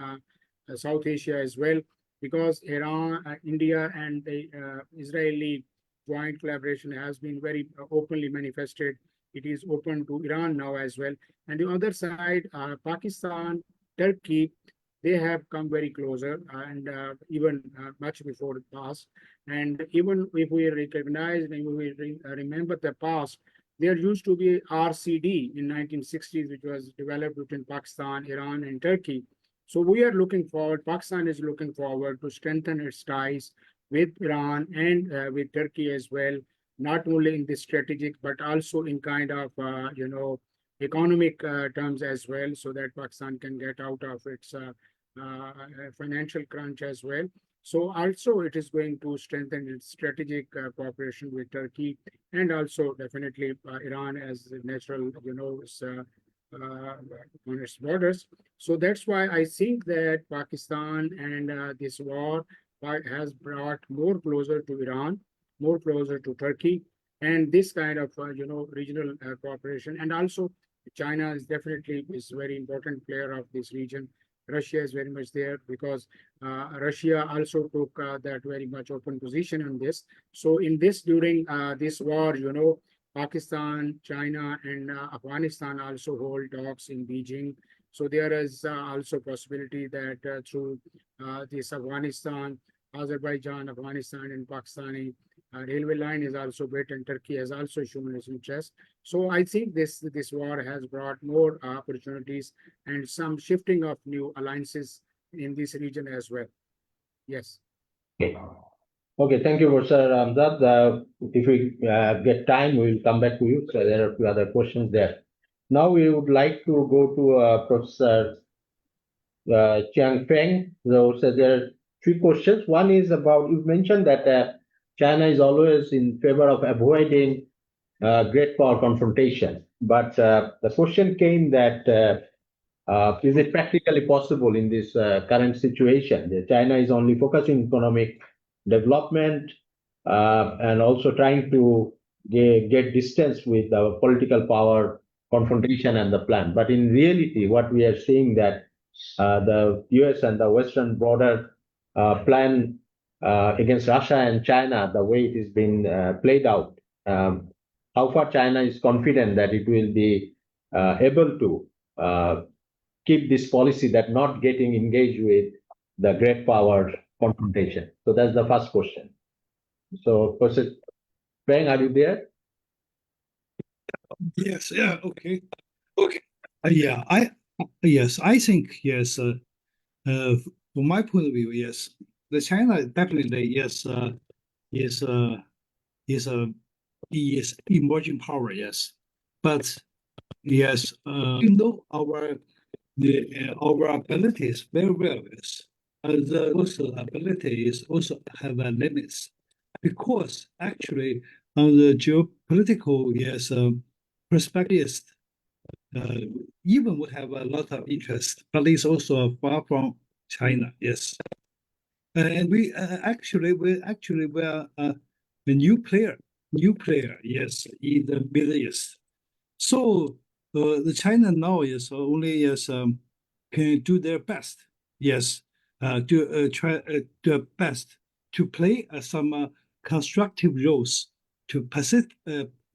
South Asia as well, because Iran, India, and the Israeli joint collaboration has been very openly manifested. It is open to Iran now as well. And the other side, Pakistan, Turkey, they have come very closer and even much before the past. And even if we recognize and we remember the past, there used to be RCD in 1960s, which was developed between Pakistan, Iran, and Turkey. So we are looking forward, Pakistan is looking forward to strengthen its ties with Iran and with Turkey as well, not only in the strategic, but also in kind of, economic terms as well, so that Pakistan can get out of its financial crunch as well. So also it is going to strengthen its strategic cooperation with Turkey, and also definitely Iran as a natural, on its borders. So that's why I think that Pakistan and this war has brought more closer to Iran, more closer to Turkey, and this kind of, regional cooperation. And also China is definitely is very important player of this region. Russia is very much there because Russia also took that very much open position on this. So in this, during this war, Pakistan, China, and Afghanistan also hold talks in Beijing. So there is also possibility that through this Afghanistan, Azerbaijan, Afghanistan, and Pakistani railway line is also built, and Turkey has also shown its interest. So I think this war has brought more opportunities and some shifting of new alliances in this region as well. Yes. Okay. Okay, thank you, Professor Ramzad. If we get time, we will come back to you. So there are a few other questions there. Now we would like to go to Professor Chiang Feng. So there are three questions. One is about, you mentioned that China is always in favor of avoiding great power confrontation. But the question came that is it practically possible in this current situation? China is only focusing economic development and also trying to get distance with the political power confrontation and the plan. But in reality, what we are seeing that the US and the Western border plan against Russia and China, the way it has been played out, how far China is confident that it will be able to keep this policy that not getting engaged with the great power confrontation. So that's the first question. So, Professor Peng, are you there? Yes, yeah, okay. Okay. Yeah, I think, yes, from my point of view, yes, the China definitely, yes, is emerging power, yes. But yes, our abilities very well, yes. Also abilities also have limits, because actually on the geopolitical, yes, perspective, even would have a lot of interest, but it's also far from China. Yes, and we are a new player. Yes, in the Middle East. So the China now is only can do their best. Yes, to try their best to play some constructive roles to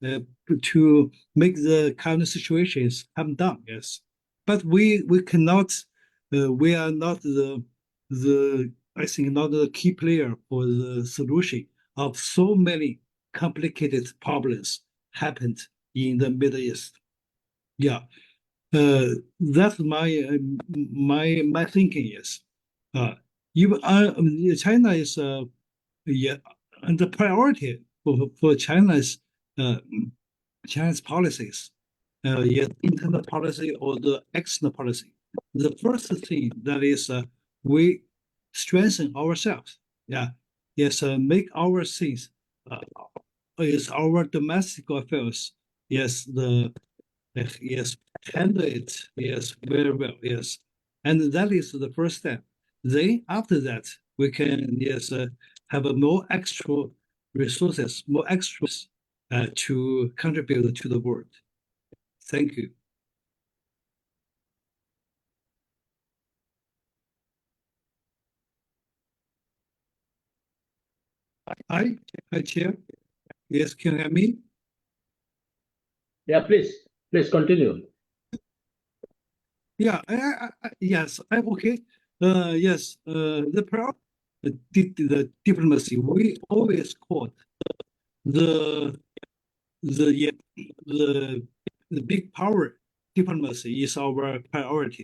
uh, to make the current situations come down. Yes, but we cannot. We are not the I think not the key player for the solution of so many complicated problems happened in the Middle East. Yeah, that's my thinking is, even China is yeah, and the priority for China's uh, China's policies, yeah, internal policy or the external policy. The first thing that is we strengthen ourselves. Yeah, yes, make our things uh, is our domestic affairs. Yes, yes, handle it. Yes, very well. Yes, and that is the first step. Then after that, we can yes have a more extra resources, more extras to contribute to the world. Thank you. Hi, Chair. Yes, can you hear me? Yeah, please continue. Yeah, yes, I'm okay. Yes, the diplomacy, we always caught the yeah, the the big power diplomacy is our priority,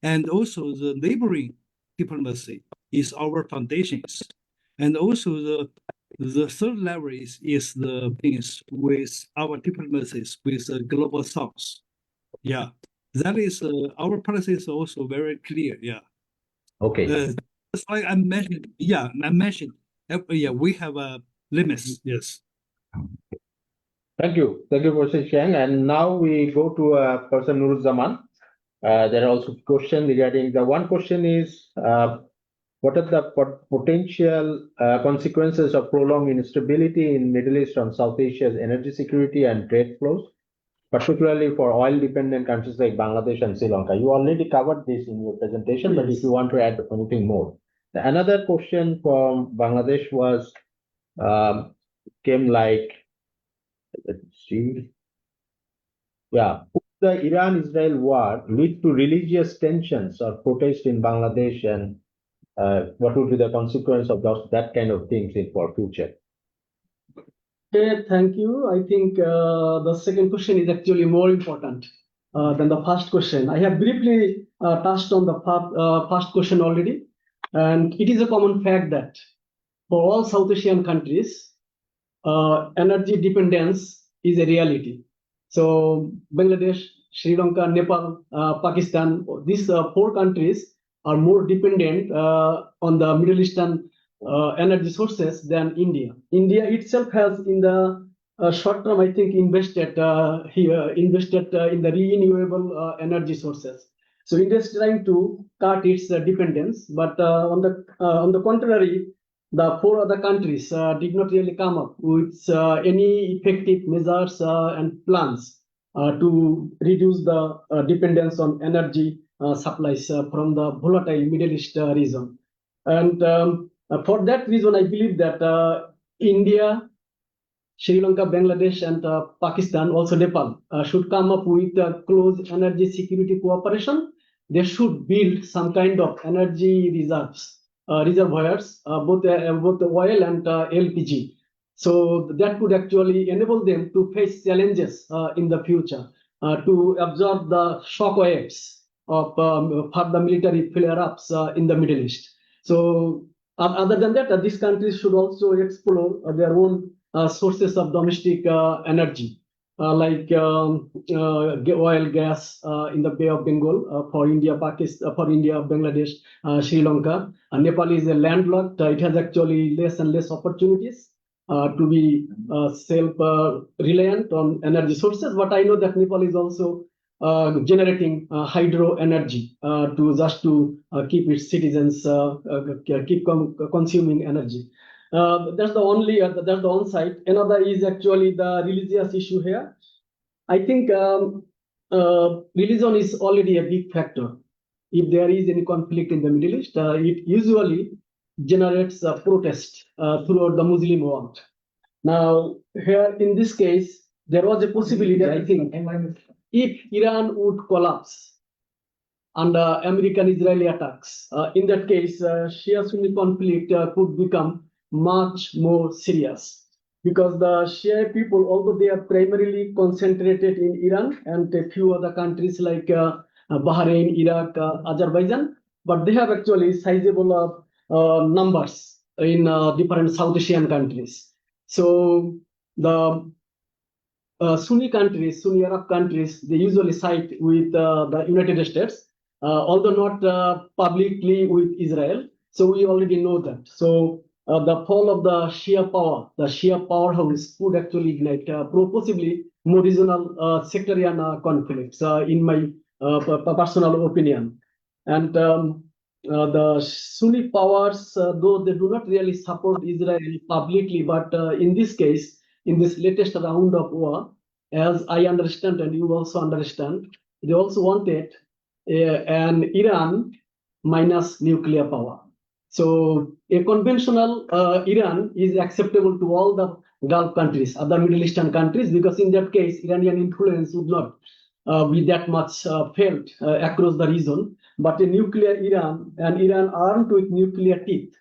and also the neighboring diplomacy is our foundations, and also the third level is the things with our diplomacies with the global south. Yeah, that is our policy is also very clear. Yeah. Okay. Just like I mentioned. Yeah, I mentioned. Yeah, we have limits. Yes. Thank you. Thank you, Professor Chiang. And now we go to Professor Nuruzzaman. There are also questions regarding the one question is what are the potential consequences of prolonged instability in Middle East on South Asia's energy security and trade flows, particularly for oil-dependent countries like Bangladesh and Sri Lanka? You already covered this in your presentation, but if you want to add anything more. Another question from Bangladesh was came like, let's see. Yeah, would the Iran-Israel war lead to religious tensions or protest in Bangladesh, and what would be the consequence of that kind of things for future? Okay, thank you. I think the second question is actually more important than the first question. I have briefly touched on the first question already, and it is a common fact that for all South Asian countries, energy dependence is a reality. So Bangladesh, Sri Lanka, Nepal, Pakistan, these four countries are more dependent on the Middle Eastern energy sources than India. India itself has, in the short term, I think, invested in the renewable energy sources. So India is trying to cut its dependence, but on the contrary, the four other countries did not really come up with any effective measures and plans to reduce the dependence on energy supplies from the volatile Middle East region. And for that reason, I believe that India, Sri Lanka, Bangladesh, and Pakistan, also Nepal, should come up with a close energy security cooperation. They should build some kind of energy reservoirs, both oil and LPG. So that could actually enable them to face challenges in the future, to absorb the shock waves of further military flare-ups in the Middle East. So other than that, these countries should also explore their own sources of domestic energy, like oil, gas in the Bay of Bengal for India, Pakistan, for India, Bangladesh, Sri Lanka. Nepal is a landlocked. It has actually less and less opportunities to be self-reliant on energy sources. But I know that Nepal is also generating hydro energy to keep its citizens consuming energy. That's the one side. Another is actually the religious issue here. I think religion is already a big factor. If there is any conflict in the Middle East, it usually generates a protest throughout the Muslim world. Now, here in this case, there was a possibility, I think, if Iran would collapse under American-Israeli attacks, in that case, Shia-Sunni conflict could become much more serious. Because the Shia people, although they are primarily concentrated in Iran and a few other countries like Bahrain, Iraq, Azerbaijan, but they have actually sizable numbers in different South Asian countries. So the Sunni countries, Sunni Arab countries, they usually side with the United States, although not publicly with Israel. So we already know that. So the fall of the Shia powerhouse could actually ignite possibly more regional sectarian conflicts, in my personal opinion. And the Sunni powers, though they do not really support Israel publicly, but in this case, in this latest round of war, as I understand and you also understand, they also wanted an Iran minus nuclear power. So a conventional Iran is acceptable to all the Gulf countries, other Middle Eastern countries, because in that case, Iranian influence would not be that much felt across the region. But a nuclear Iran, and Iran armed with nuclear teeth,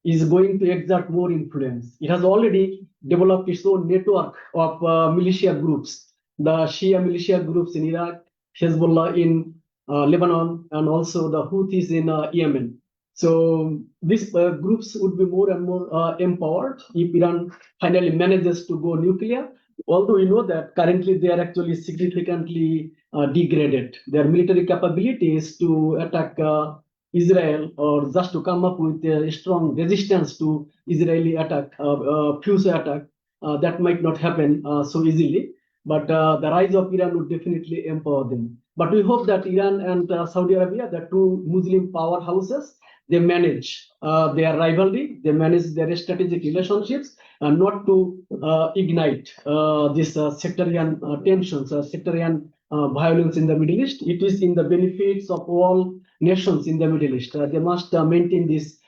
is going to exert more influence. It has already developed its own network of militia groups, the Shia militia groups in Iraq, Hezbollah in Lebanon, and also the Houthis in Yemen. So these groups would be more and more empowered if Iran finally manages to go nuclear. Although we know that currently they are actually significantly degraded. Their military capabilities to attack Israel or just to come up with a strong resistance to Israeli attack, fuse attack, that might not happen so easily. But the rise of Iran would definitely empower them. But we hope that Iran and Saudi Arabia, the two Muslim powerhouses, they manage their rivalry, they manage their strategic relationships, and not to ignite this sectarian tensions, sectarian violence in the Middle East. It is in the benefits of all nations in the Middle East. They must maintain this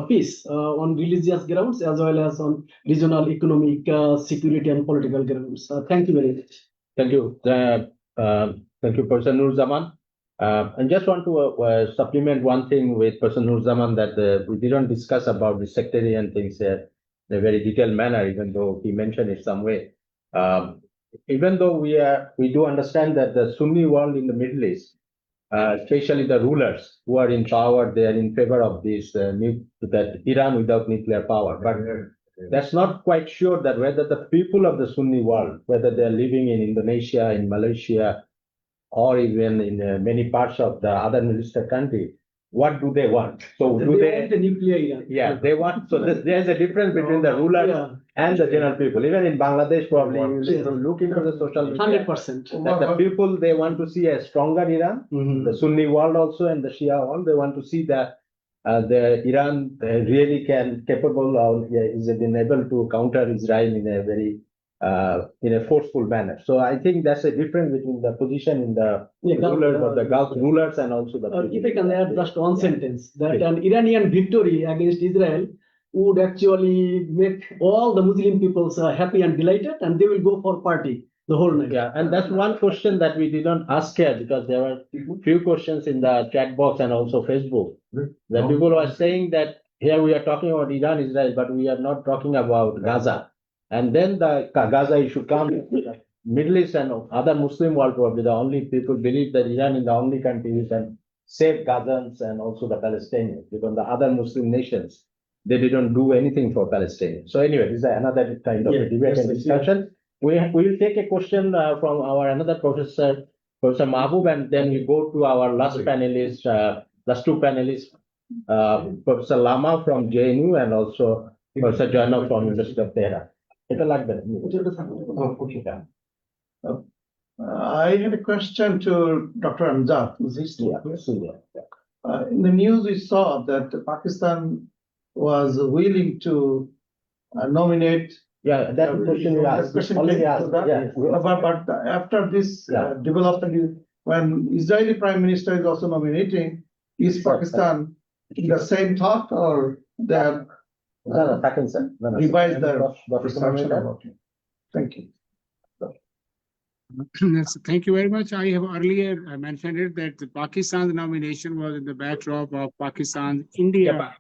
peace on religious grounds as well as on regional economic security and political grounds. Thank you very much. Thank you. Thank you, Person Nur Zaman. I just want to supplement one thing with Person Nur Zaman that we didn't discuss about the sectarian things in a very detailed manner, even though he mentioned it some way. Even though we do understand that the Sunni world in the Middle East, especially the rulers who are in power, they are in favor of this that Iran without nuclear power. But that's not quite sure that whether the people of the Sunni world, whether they're living in Indonesia, in Malaysia, or even in many parts of the other Middle Eastern country, what do they want? So do they want a nuclear Iran? Yeah, they want. So there's a difference between the rulers and the general people. Even in Bangladesh, probably you look into the social media, 100%. that the people, they want to see a stronger Iran. The Sunni world also and the Shia world, they want to see that the Iran really capable of is been able to counter Israel in a very in a forceful manner. So I think that's a difference between the position in the rulers of the Gulf rulers and also the if I can add just one sentence, that an Iranian victory against Israel would actually make all the Muslim peoples happy and delighted, and they will go for party the whole night. Yeah, and that's one question that we didn't ask here, because there were few questions in the chat box and also Facebook. That people are saying that here we are talking about Iran, Israel, but we are not talking about Gaza. And then the Gaza issue comes. Middle East and other Muslim world, probably the only people believe that Iran is the only country who can save Gazans and also the Palestinians, because the other Muslim nations, they didn't do anything for Palestinians. So anyway, this is another kind of a debate and discussion. We will take a question from our another professor, Professor Mahbub, and then we go to our last panelist, last two panelists, Professor Lama from JNU and also Professor Janab from University of Tehran. It's like that. I had a question to Dr. Amjad. Is he still here? In the news, we saw that Pakistan was willing to nominate. Yeah, that question you asked. Already asked. Yeah. But after this development, when Israeli Prime Minister is also nominating, is Pakistan in the same thought, or they have revised their perception about it? Thank you. Yes, thank you very much. I have earlier mentioned it that Pakistan's nomination was in the backdrop of Pakistan India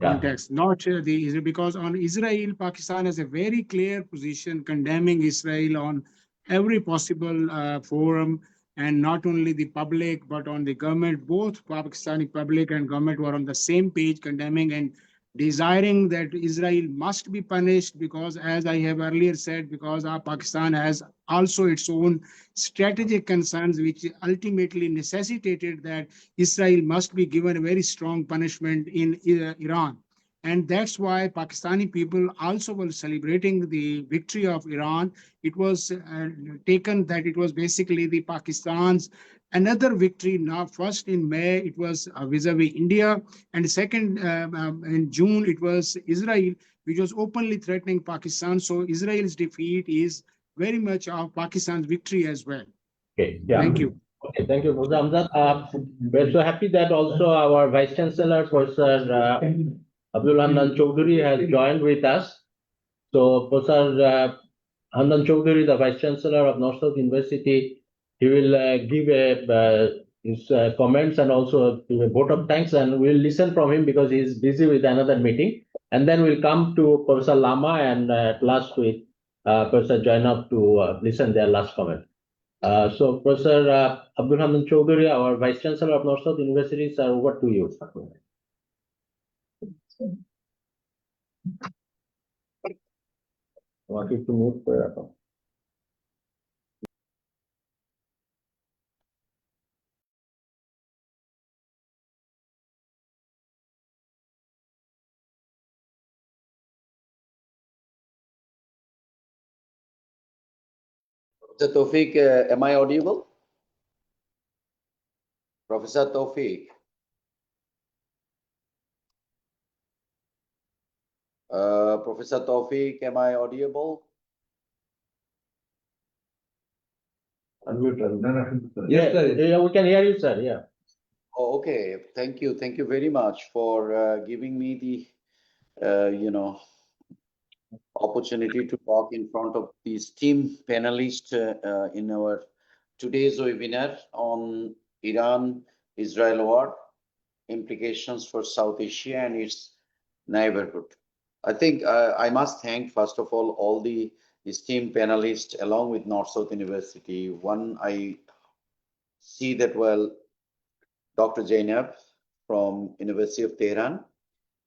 context, not the Israel, because on Israel, Pakistan has a very clear position condemning Israel on every possible forum, and not only the public but on the government. Both Pakistani public and government were on the same page, condemning and desiring that Israel must be punished, because as I have earlier said, because Pakistan has also its own strategic concerns, which ultimately necessitated that Israel must be given a very strong punishment in Iran. And that's why Pakistani people also were celebrating the victory of Iran. It was taken that it was basically the Pakistan's another victory. Now, first in May, it was vis-a-vis India, and second in June, it was Israel, which was openly threatening Pakistan. So Israel's defeat is very much of Pakistan's victory as well. Okay. Yeah. Thank you. Okay, thank you, Professor Amjad. We're so happy that also our Vice Chancellor, Professor Abdul Hamdan Chowdhury, has joined with us. So, Professor Hamdan Chowdhury, the Vice Chancellor of North-South University, he will give his comments and also give a vote of thanks, and we'll listen from him because he's busy with another meeting. And then we'll come to Professor Lama and at last with Professor Jainab to listen their last comment. So, Professor Abdul Hamdan Chowdhury, our Vice Chancellor of North-South University, sir, over to you. Want you to move for Professor Tawfiq, am I audible? Professor Tawfiq. Professor Tawfiq, am I audible? Yes, sir. Yeah, we can hear you, sir. Yeah. Oh, okay. Thank you. Thank you very much for giving me the, opportunity to talk in front of these team panelists in our today's webinar on Iran-Israel war, implications for South Asia and its neighborhood. I think I must thank, first of all the esteemed panelists along with North-South University. One, I see that, well, Dr. Jainab from University of Tehran,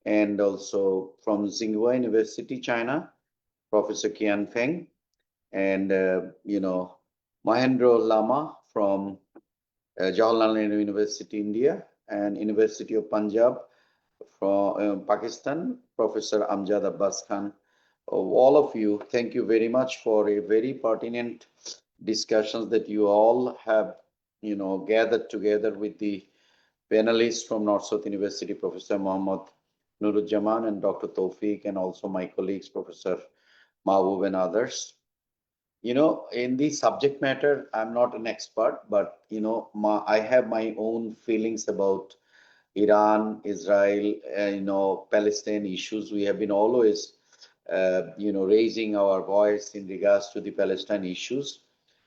and also from Tsinghua University, China, Professor Kian Feng, and Mahendra Lama from Jawaharlal Nehru University, India, and University of Punjab from Pakistan, Professor Amjad Abbas Khan. All of you, thank you very much for a very pertinent discussions that you all have, gathered together with the panelists from North-South University, Professor Muhammad Nurujjaman and Dr. Tawfiq, and also my colleagues, Professor Mahbub and others. In the subject matter, I'm not an expert, but, I have my own feelings about Iran, Israel, Palestine issues. We have been always, raising our voice in regards to the Palestine issues.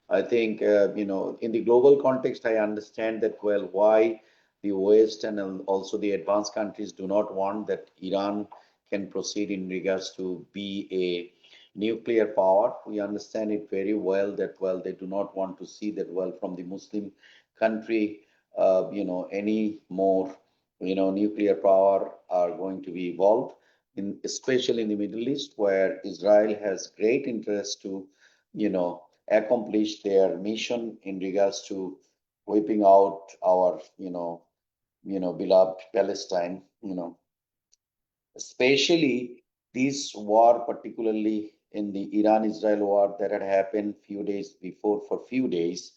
I think, in the global context, I understand that, well, why the West and also the advanced countries do not want that Iran can proceed in regards to be a nuclear power. We understand it very well that, well, they do not want to see that, well, from the Muslim country, any more, nuclear power are going to be evolved, especially in the Middle East, where Israel has great interest to, accomplish their mission in regards to wiping out our, beloved Palestine, especially this war particularly in the Iran-Israel war that had happened few days before for few days.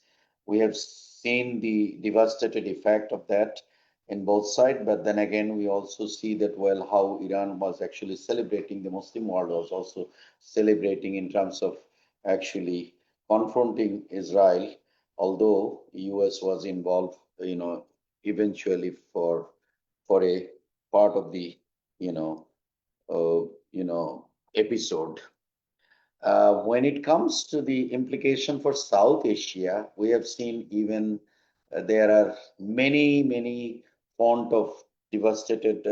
We have seen the devastating effect of that in both sides, but then again, we also see that well how Iran was actually celebrating, the Muslim world was also celebrating in terms of actually confronting Israel, although US was involved, eventually for a part of the, you know, episode. When it comes to the implication for South Asia, we have seen even there are many font of devastated,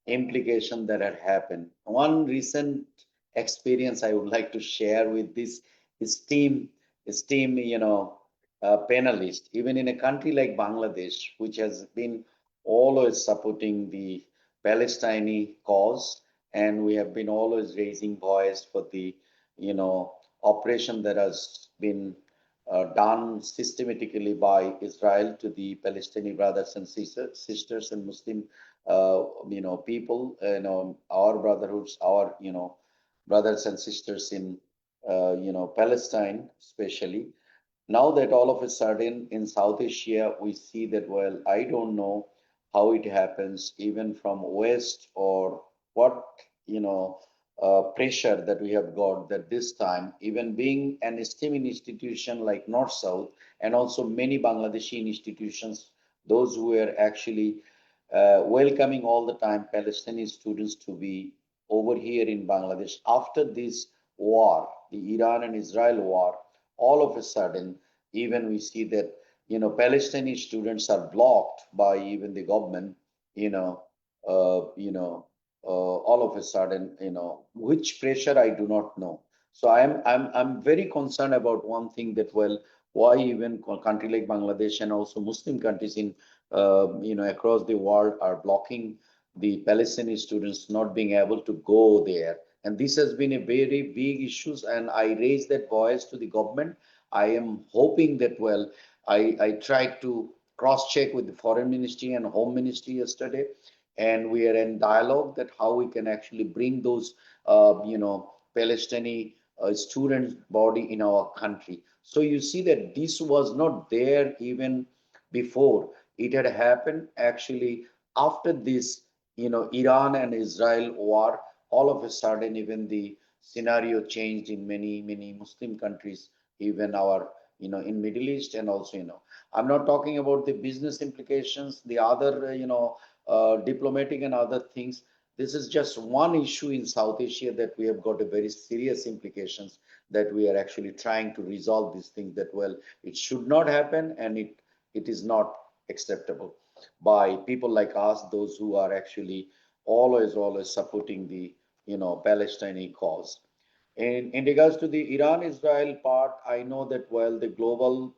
implication that had happened. One recent experience I would like to share with this esteem, panelist, even in a country like Bangladesh, which has been always supporting the Palestinian cause, and we have been always raising voice for the operation that has been done systematically by Israel to the Palestinian brothers and sisters and Muslim people, our brotherhoods, our brothers and sisters in Palestine especially. Now that all of a sudden in South Asia we see that, well, I don't know how it happens, even from West or what, pressure that we have got that this time, even being an esteemed institution like North South, and also many Bangladeshi institutions, those who were actually welcoming all the time Palestinian students to be over here in Bangladesh after this war, the Iran and Israel war, all of a sudden, even we see that Palestinian students are blocked by even the government. You know, all of a sudden, which pressure I do not know. So I'm very concerned about one thing that, well, why even a country like Bangladesh and also Muslim countries in across the world are blocking the Palestinian students not being able to go there. And this has been a very big issue, and I raised that voice to the government. I am hoping that, well, I tried to cross check with the foreign ministry and home ministry yesterday, and we are in dialogue that how we can actually bring those Palestinian student body in our country. So you see that this was not there even before. It had happened actually after this Iran and Israel war. All of a sudden, even the scenario changed in many Muslim countries, even our in Middle East, and also I'm not talking about the business implications, the other diplomatic and other things. This is just one issue in South Asia that we have got a very serious implications that we are actually trying to resolve these things, that, well, it should not happen, and it is not acceptable by people like us, those who are actually always supporting the Palestinian cause. In regards to the Iran-Israel part, I know that, well, the global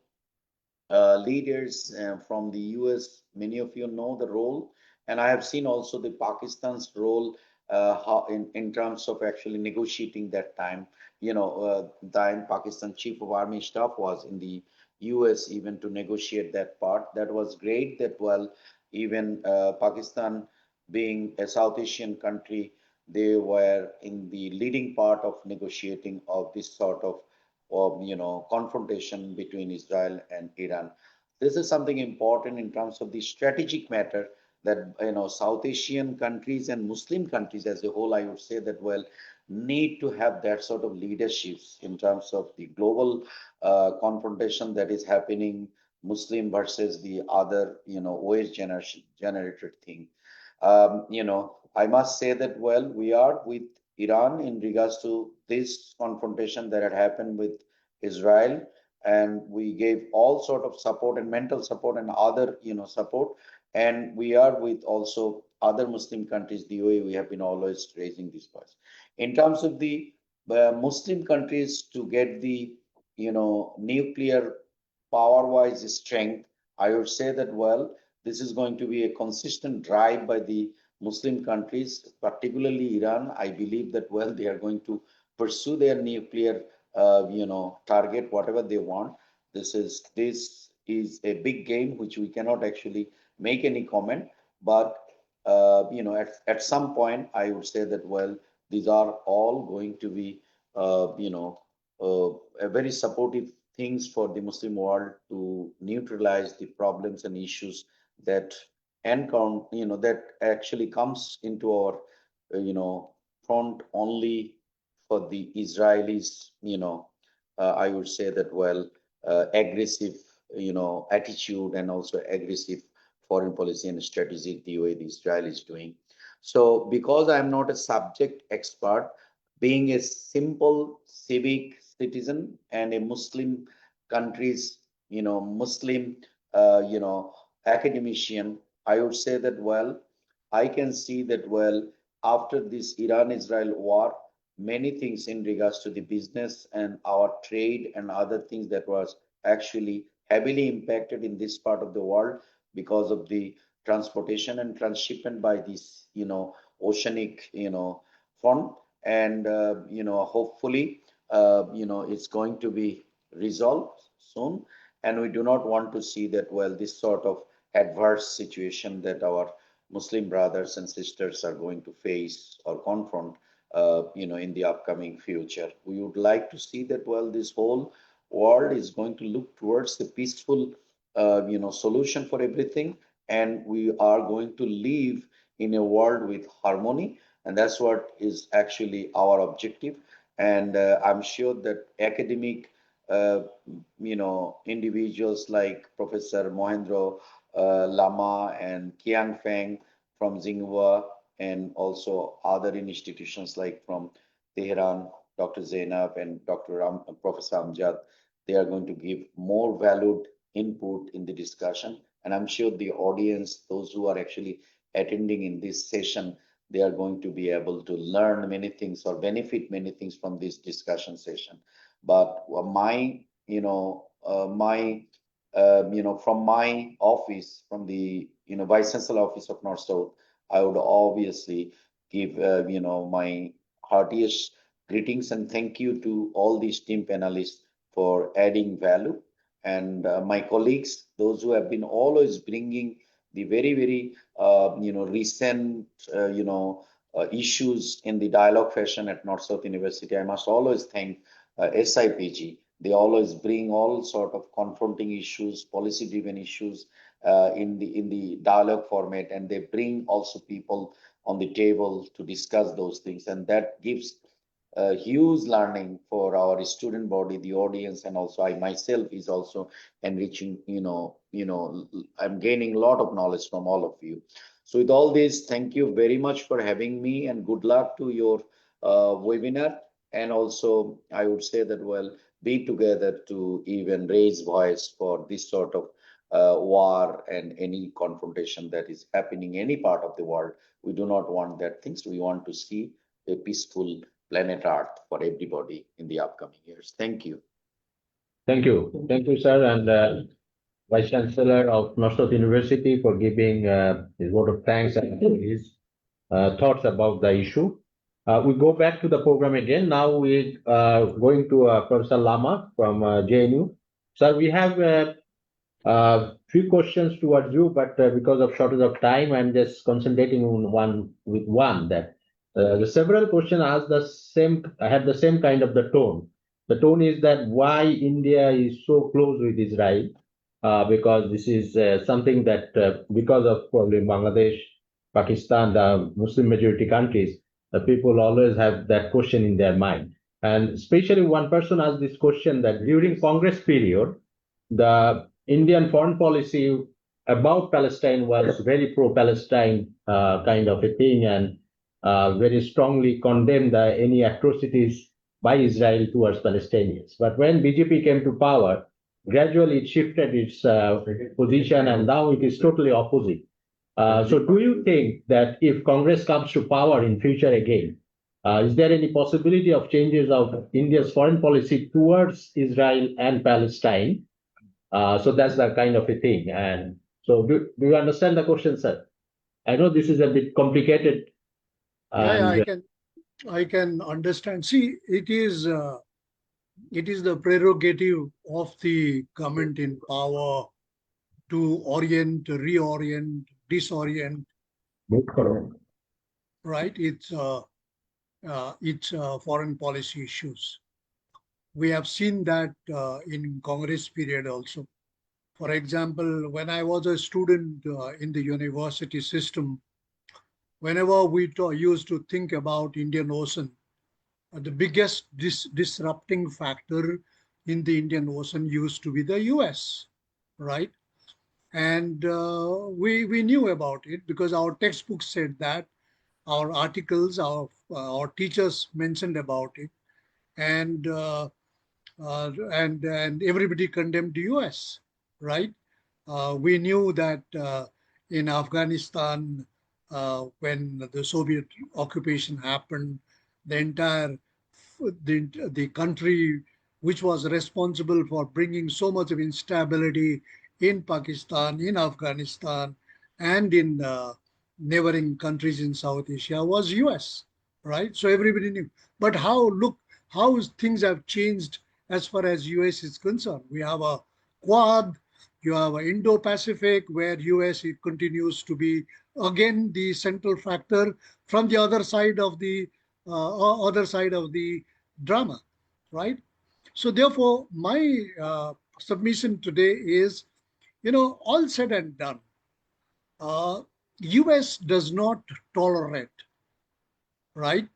leaders from the US, many of you know the role, and I have seen also the Pakistan's role, how in terms of actually negotiating that time. Time Pakistan Chief of Army Staff was in the US even to negotiate that part. That was great. That, well, even Pakistan being a South Asian country, they were in the leading part of negotiating of this sort of confrontation between Israel and Iran. This is something important in terms of the strategic matter that South Asian countries and Muslim countries as a whole, I would say that, well, need to have that sort of leaderships in terms of the global confrontation that is happening, Muslim versus the other West generation generated thing. I must say that, well, we are with Iran in regards to this confrontation that had happened with Israel, and we gave all sort of support and mental support and other support, and we are with also other Muslim countries, the way we have been always raising this voice in terms of the Muslim countries to get the nuclear power wise strength. I would say that, well, this is going to be a consistent drive by the Muslim countries, particularly Iran. I believe that, well, they are going to pursue their nuclear, target, whatever they want. This is a big game which we cannot actually make any comment. But at some point, I would say that, well, these are all going to be, a very supportive things for the Muslim world to neutralize the problems and issues that encounter, that actually comes into our, front only for the Israelis, I would say that, well, aggressive, attitude and also aggressive foreign policy and strategy the way the Israel is doing. So because I'm not a subject expert, being a simple civic citizen and a Muslim country's, Muslim, academician, I would say that, well, I can see that, well, after this Iran-Israel war, many things in regards to the business and our trade and other things that was actually heavily impacted in this part of the world because of the transportation and transshipment by this, oceanic, fund. And, hopefully, it's going to be resolved soon. And we do not want to see that, well, this sort of adverse situation that our Muslim brothers and sisters are going to face or confront, in the upcoming future. We would like to see that, well, this whole world is going to look towards the peaceful, solution for everything, and we are going to live in a world with harmony, and that's what is actually our objective. And I'm sure that academic, individuals like Professor Mohendro Lama and Kiang Feng from Tsinghua, and also other institutions like from Tehran, Dr. Zainab and Professor Amjad, they are going to give more valued input in the discussion. And I'm sure the audience, those who are actually attending in this session, they are going to be able to learn many things or benefit many things from this discussion session. But from my office, from the, Vice Chancellor Office of North South, I would obviously give, my heartiest greetings and thank you to all these team panelists for adding value. And my colleagues, those who have been always bringing the very, very, recent, issues in the dialogue fashion at North South University. I must always thank SIPG. They always bring all sort of confronting issues, policy-driven issues in the dialogue format, and they bring also people on the table to discuss those things, and that gives a huge learning for our student body, the audience, and also I myself is also enriching. I'm gaining a lot of knowledge from all of you. So with all this, thank you very much for having me, and good luck to your webinar. And also, I would say that, well, be together to even raise voice for this sort of war and any confrontation that is happening in any part of the world. We do not want that things. We want to see a peaceful planet Earth for everybody in the upcoming years. Thank you. Thank you. Thank you, sir. And Vice Chancellor of North South University for giving his word of thanks and his thoughts about the issue. We go back to the program again. Now we're going to Professor Lama from JNU. Sir, we have few questions towards you, but because of shortage of time, I'm just concentrating on one that the several questions asked the same, have the same kind of the tone. The tone is that why India is so close with Israel, because this is something that because of probably Bangladesh, Pakistan, the Muslim majority countries, the people always have that question in their mind. And especially one person asked this question that during Congress period, the Indian foreign policy about Palestine was very pro-Palestine kind of a thing, and very strongly condemned any atrocities by Israel towards Palestinians. But when BJP came to power, gradually it shifted its position, and now it is totally opposite. So do you think that if Congress comes to power in future again, is there any possibility of changes of India's foreign policy towards Israel and Palestine? So that's the kind of a thing. And so do you understand the question, sir? I know this is a bit complicated. Yeah, I can understand. See, it is the prerogative of the government in power to orient, reorient, disorient. Right? It's its foreign policy issues. We have seen that in Congress period also. For example, when I was a student in the university system, whenever we used to think about Indian Ocean, the biggest disrupting factor in the Indian Ocean used to be the US, right? And we knew about it because our textbooks said that, our articles, our teachers mentioned about it, and and everybody condemned the US, right? We knew that in Afghanistan, when the Soviet occupation happened, the entire the country which was responsible for bringing so much of instability in Pakistan, in Afghanistan, and in neighboring countries in South Asia was US, right? So everybody knew. But look how things have changed as far as US is concerned. We have a Quad, you have an Indo-Pacific where US continues to be again the central factor from the other side of the drama, right? So therefore, my submission today is, all said and done, US does not tolerate, right,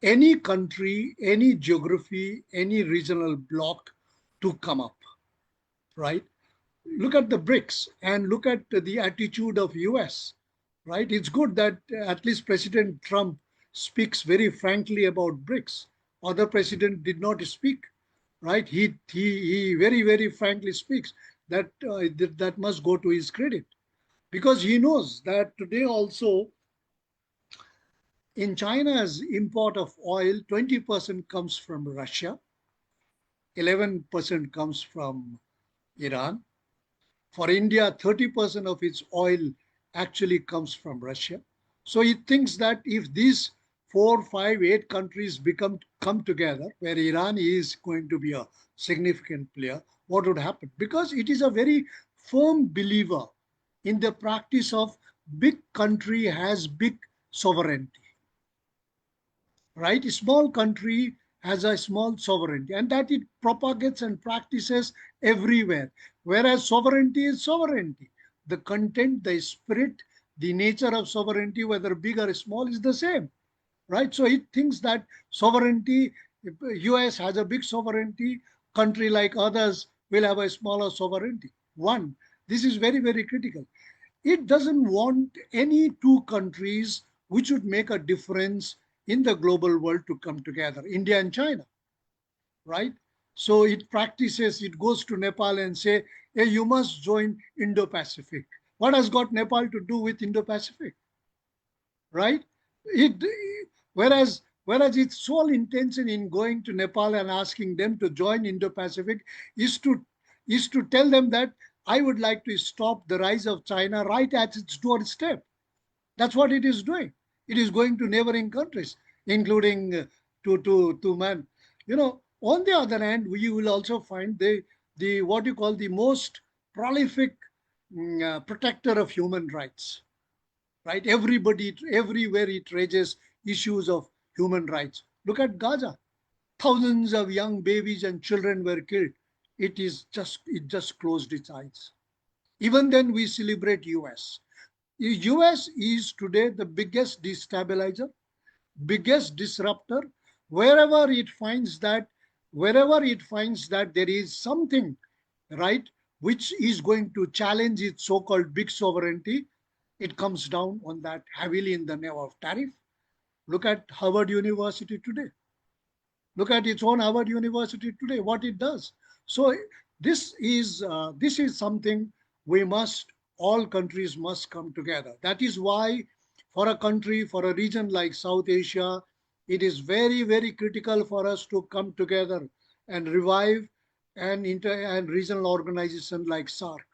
any country, any geography, any regional bloc to come up, right? Look at the BRICS and look at the attitude of US, right? It's good that at least President Trump speaks very frankly about BRICS. Other president did not speak, right? He very, very frankly speaks that that must go to his credit, because he knows that today also in China's import of oil, 20% comes from Russia, 11% comes from Iran. For India, 30% of its oil actually comes from Russia. So he thinks that if these 4, 5, 8 countries come together, where Iran is going to be a significant player, what would happen? Because it is a very firm believer in the practice of big country has big sovereignty, right? A small country has a small sovereignty, and that it propagates and practices everywhere. Whereas sovereignty is sovereignty. The content, the spirit, the nature of sovereignty, whether big or small, is the same, right? So it thinks that sovereignty, US has a big sovereignty, country like others will have a smaller sovereignty. One, this is very, very critical. It doesn't want any two countries which would make a difference in the global world to come together, India and China, right? So it practices, it goes to Nepal and say, hey, you must join Indo-Pacific. What has got Nepal to do with Indo-Pacific, right? It, whereas its sole intention in going to Nepal and asking them to join Indo-Pacific is to tell them that I would like to stop the rise of China right at its doorstep. That's what it is doing. It is going to neighboring countries, including to man. On the other hand, we will also find the what you call the most prolific protector of human rights, right? Everybody, everywhere it raises issues of human rights. Look at Gaza. Thousands of young babies and children were killed. It just closed its eyes. Even then, we celebrate US. The US is today the biggest destabilizer, biggest disruptor. Wherever it finds that there is something, right, which is going to challenge its so-called big sovereignty, it comes down on that heavily in the name of tariff. Look at Harvard University today. Look at its own Harvard University today, what it does. So this is something all countries must come together. That is why for a country, for a region like South Asia, it is very, very critical for us to come together and revive an regional organization like SAARC.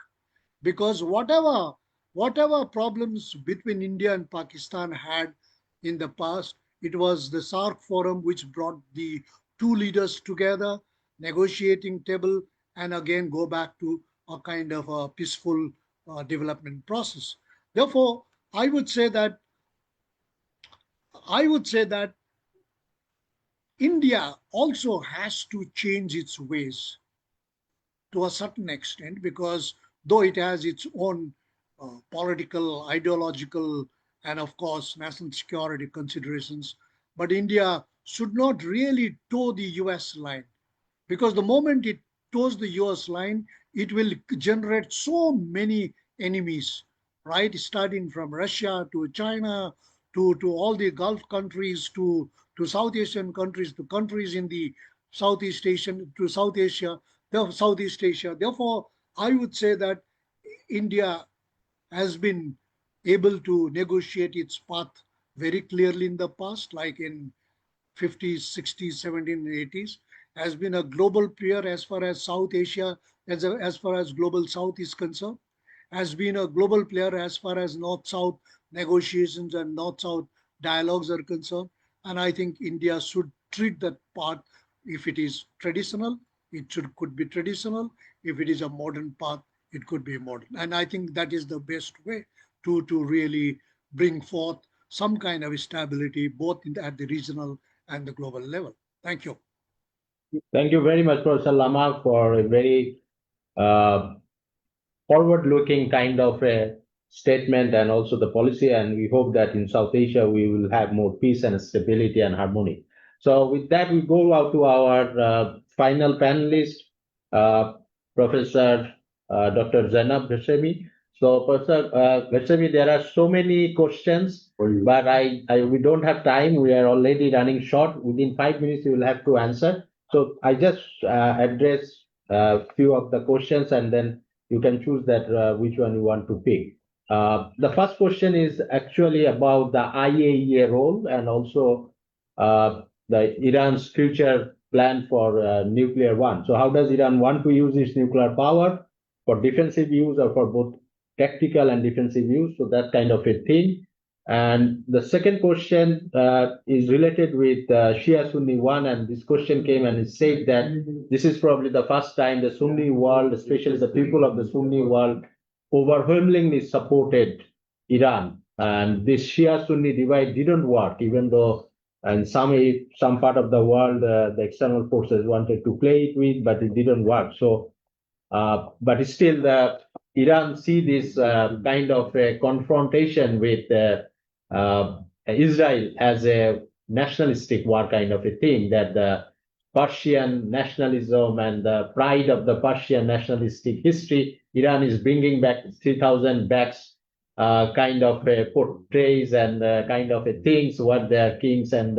Because whatever problems between India and Pakistan had in the past, it was the SAARC forum which brought the two leaders together, negotiating table, and again go back to a kind of a peaceful development process. Therefore, I would say that India also has to change its ways to a certain extent, because though it has its own political, ideological, and of course national security considerations, but India should not really toe the US line, because the moment it toes the US line, it will generate so many enemies, right? Starting from Russia to China to all the Gulf countries to South Asian countries to countries in the Southeast Asian to South Asia, Southeast Asia. Therefore, I would say that India has been able to negotiate its path very clearly in the past, like in 50s, 60s, 70s, and 80s, has been a global player as far as South Asia, as far as global South is concerned, has been a global player as far as North-South negotiations and North-South dialogues are concerned. And I think India should treat that part. If it is traditional, could be traditional. If it is a modern path, it could be modern. And I think that is the best way to really bring forth some kind of stability, both at the regional and the global level. Thank you. Thank you very much, Professor Lama, for a very uh, forward-looking kind of a statement and also the policy. And we hope that in South Asia, we will have more peace and stability and harmony. So with that, we go out to our final panelist, uh, Professor Dr. Zainab Ghashemi. So, Professor Ghashemi, there are so many questions, but we don't have time. We are already running short. Within 5 minutes, you will have to answer. So I just address a few of the questions, and then you can choose that which one you want to pick. The first question is actually about the IAEA role and also the Iran's future plan for nuclear one. So how does Iran want to use its nuclear power for defensive use or for both tactical and defensive use? So that kind of a thing. And the second question is related with Shia Sunni one, and this question came and it said that this is probably the first time the Sunni world, especially the people of the Sunni world, overwhelmingly supported Iran. And this Shia Sunni divide didn't work, even though and some part of the world the external forces wanted to play it with, but it didn't work. So but still, Iran see this kind of a confrontation with Israel as a nationalistic war kind of a thing, that the Persian nationalism and the pride of the Persian nationalistic history, Iran is bringing back 3,000 backs kind of portrays and kind of things what their kings and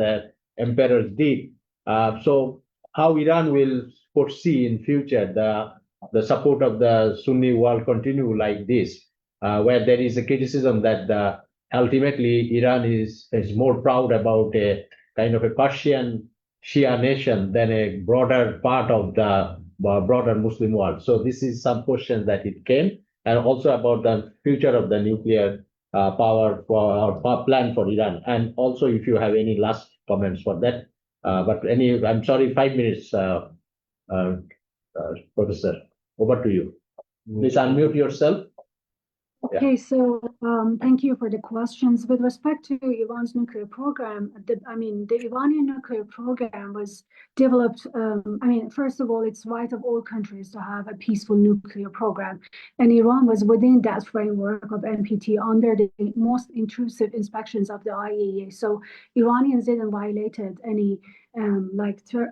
emperors did. So how Iran will foresee in future the support of the Sunni world continue like this, where there is a criticism that ultimately Iran is more proud about a kind of a Persian Shia nation than a broader part of the broader Muslim world. So this is some questions that it came, and also about the future of the nuclear power plan for Iran. And also if you have any last comments for that. I'm sorry, 5 minutes, Professor. Over to you. Please unmute yourself. Okay, so thank you for the questions. With respect to Iran's nuclear program, the Iranian nuclear program was developed. First of all, it's right of all countries to have a peaceful nuclear program, and Iran was within that framework of NPT under the most intrusive inspections of the IAEA. So Iranians didn't violate any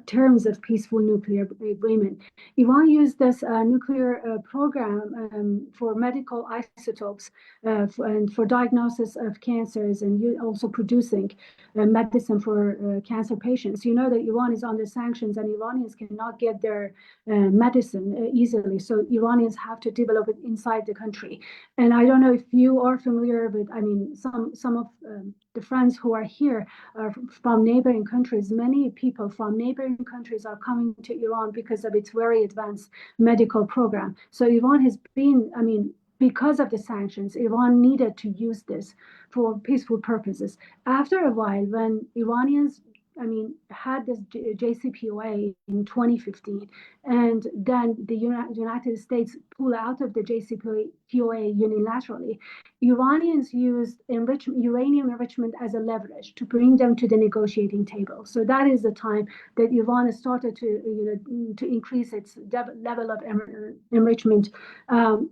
terms of peaceful nuclear agreement. Iran used this nuclear program for medical isotopes and for diagnosis of cancers, and also producing medicine for cancer patients. You know that Iran is under sanctions and Iranians cannot get their medicine easily. So Iranians have to develop it inside the country. And I don't know if you are familiar with, some of the friends who are here are from neighboring countries. Many people from neighboring countries are coming to Iran because of its very advanced medical program. So Iran has been, because of the sanctions, Iran needed to use this for peaceful purposes. After a while, when Iranians had this JCPOA in 2015, and then the United States pulled out of the JCPOA unilaterally. Iranians used uranium enrichment as a leverage to bring them to the negotiating table. So that is the time that Iran started to increase its level of enrichment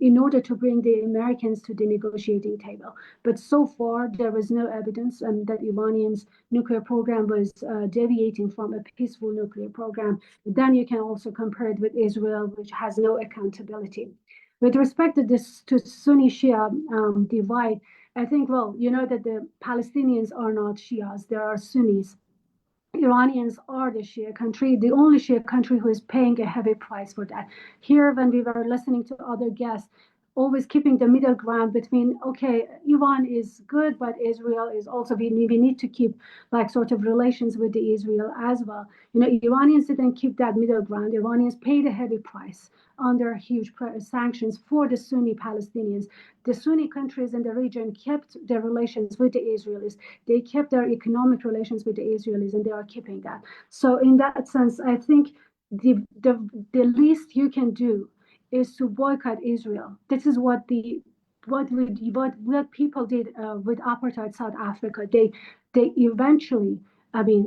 in order to bring the Americans to the negotiating table. But so far, there was no evidence that Iranians' nuclear program was deviating from a peaceful nuclear program. Then you can also compare it with Israel, which has no accountability. With respect to this Sunni Shia divide, I think, well, you know that the Palestinians are not Shias, there are Sunnis. Iranians are the Shia country, the only Shia country who is paying a heavy price for that. Here, when we were listening to other guests, always keeping the middle ground between, okay, Iran is good, but Israel is also, we need to keep like sort of relations with the Israel as well. Iranians didn't keep that middle ground. Iranians paid a heavy price under huge sanctions for the Sunni Palestinians. The Sunni countries in the region kept their relations with the Israelis. They kept their economic relations with the Israelis, and they are keeping that. So in that sense, I think the least you can do is to boycott Israel. This is what people did with apartheid South Africa. They eventually,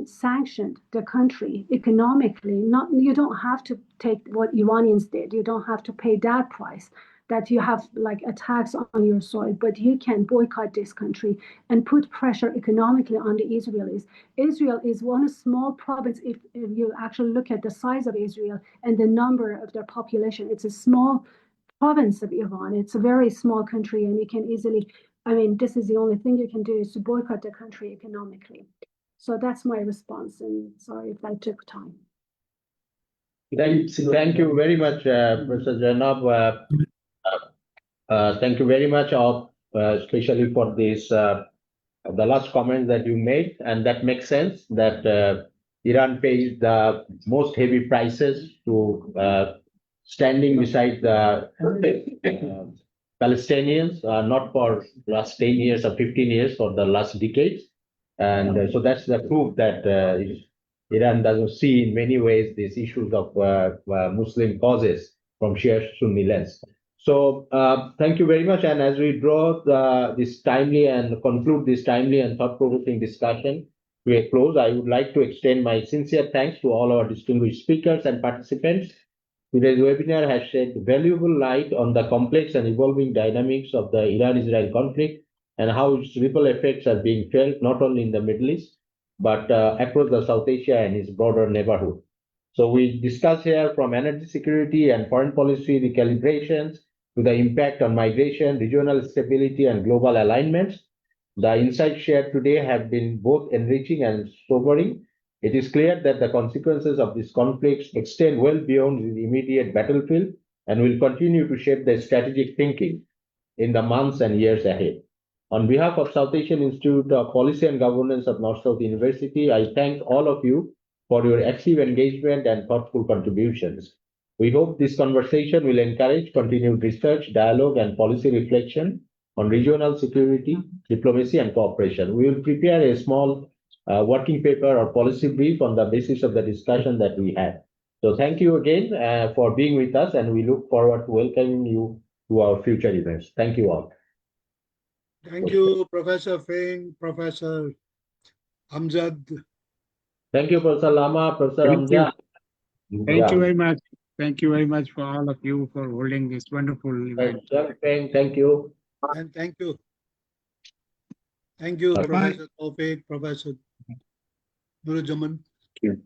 sanctioned the country economically. You don't have to take what Iranians did. You don't have to pay that price, that you have like attacks on your soil, but you can boycott this country and put pressure economically on the Israelis. Israel is one small province. If you actually look at the size of Israel and the number of their population, it's a small province of Iran. It's a very small country, and you can easily, this is the only thing you can do is to boycott the country economically. So that's my response, and sorry if I took time. Thank you very much, Professor Zainab. Thank you very much, especially for this, the last comment that you made, and that makes sense that Iran pays the most heavy prices to standing beside the Palestinians, not for last 10 years or 15 years, for the last decades. And so that's the proof that Iran doesn't see in many ways these issues of Muslim causes from Shia Sunni lens. So thank you very much. And as we draw this timely and conclude this timely and thought-provoking discussion to a close, I would like to extend my sincere thanks to all our distinguished speakers and participants. Today's webinar has shed valuable light on the complex and evolving dynamics of the Iran-Israel conflict and how its ripple effects are being felt not only in the Middle East, but across the South Asia and its broader neighborhood. So we discuss here from energy security and foreign policy recalibrations to the impact on migration, regional stability, and global alignments. The insights shared today have been both enriching and sobering. It is clear that the consequences of this conflict extend well beyond the immediate battlefield and will continue to shape the strategic thinking in the months and years ahead. On behalf of South Asian Institute of Policy and Governance of North-South University, I thank all of you for your active engagement and thoughtful contributions. We hope this conversation will encourage continued research, dialogue, and policy reflection on regional security, diplomacy, and cooperation. We will prepare a small working paper or policy brief on the basis of the discussion that we had. So thank you again for being with us, and we look forward to welcoming you to our future events. Thank you all. Thank you, Professor Fain, Professor Amjad. Thank you, Professor Lama, Professor Amjad. Thank you very much. Thank you very much for all of you for holding this wonderful event. Thank you. And thank you. Thank you, Professor Taufik, Professor Nurujaman. Thank you.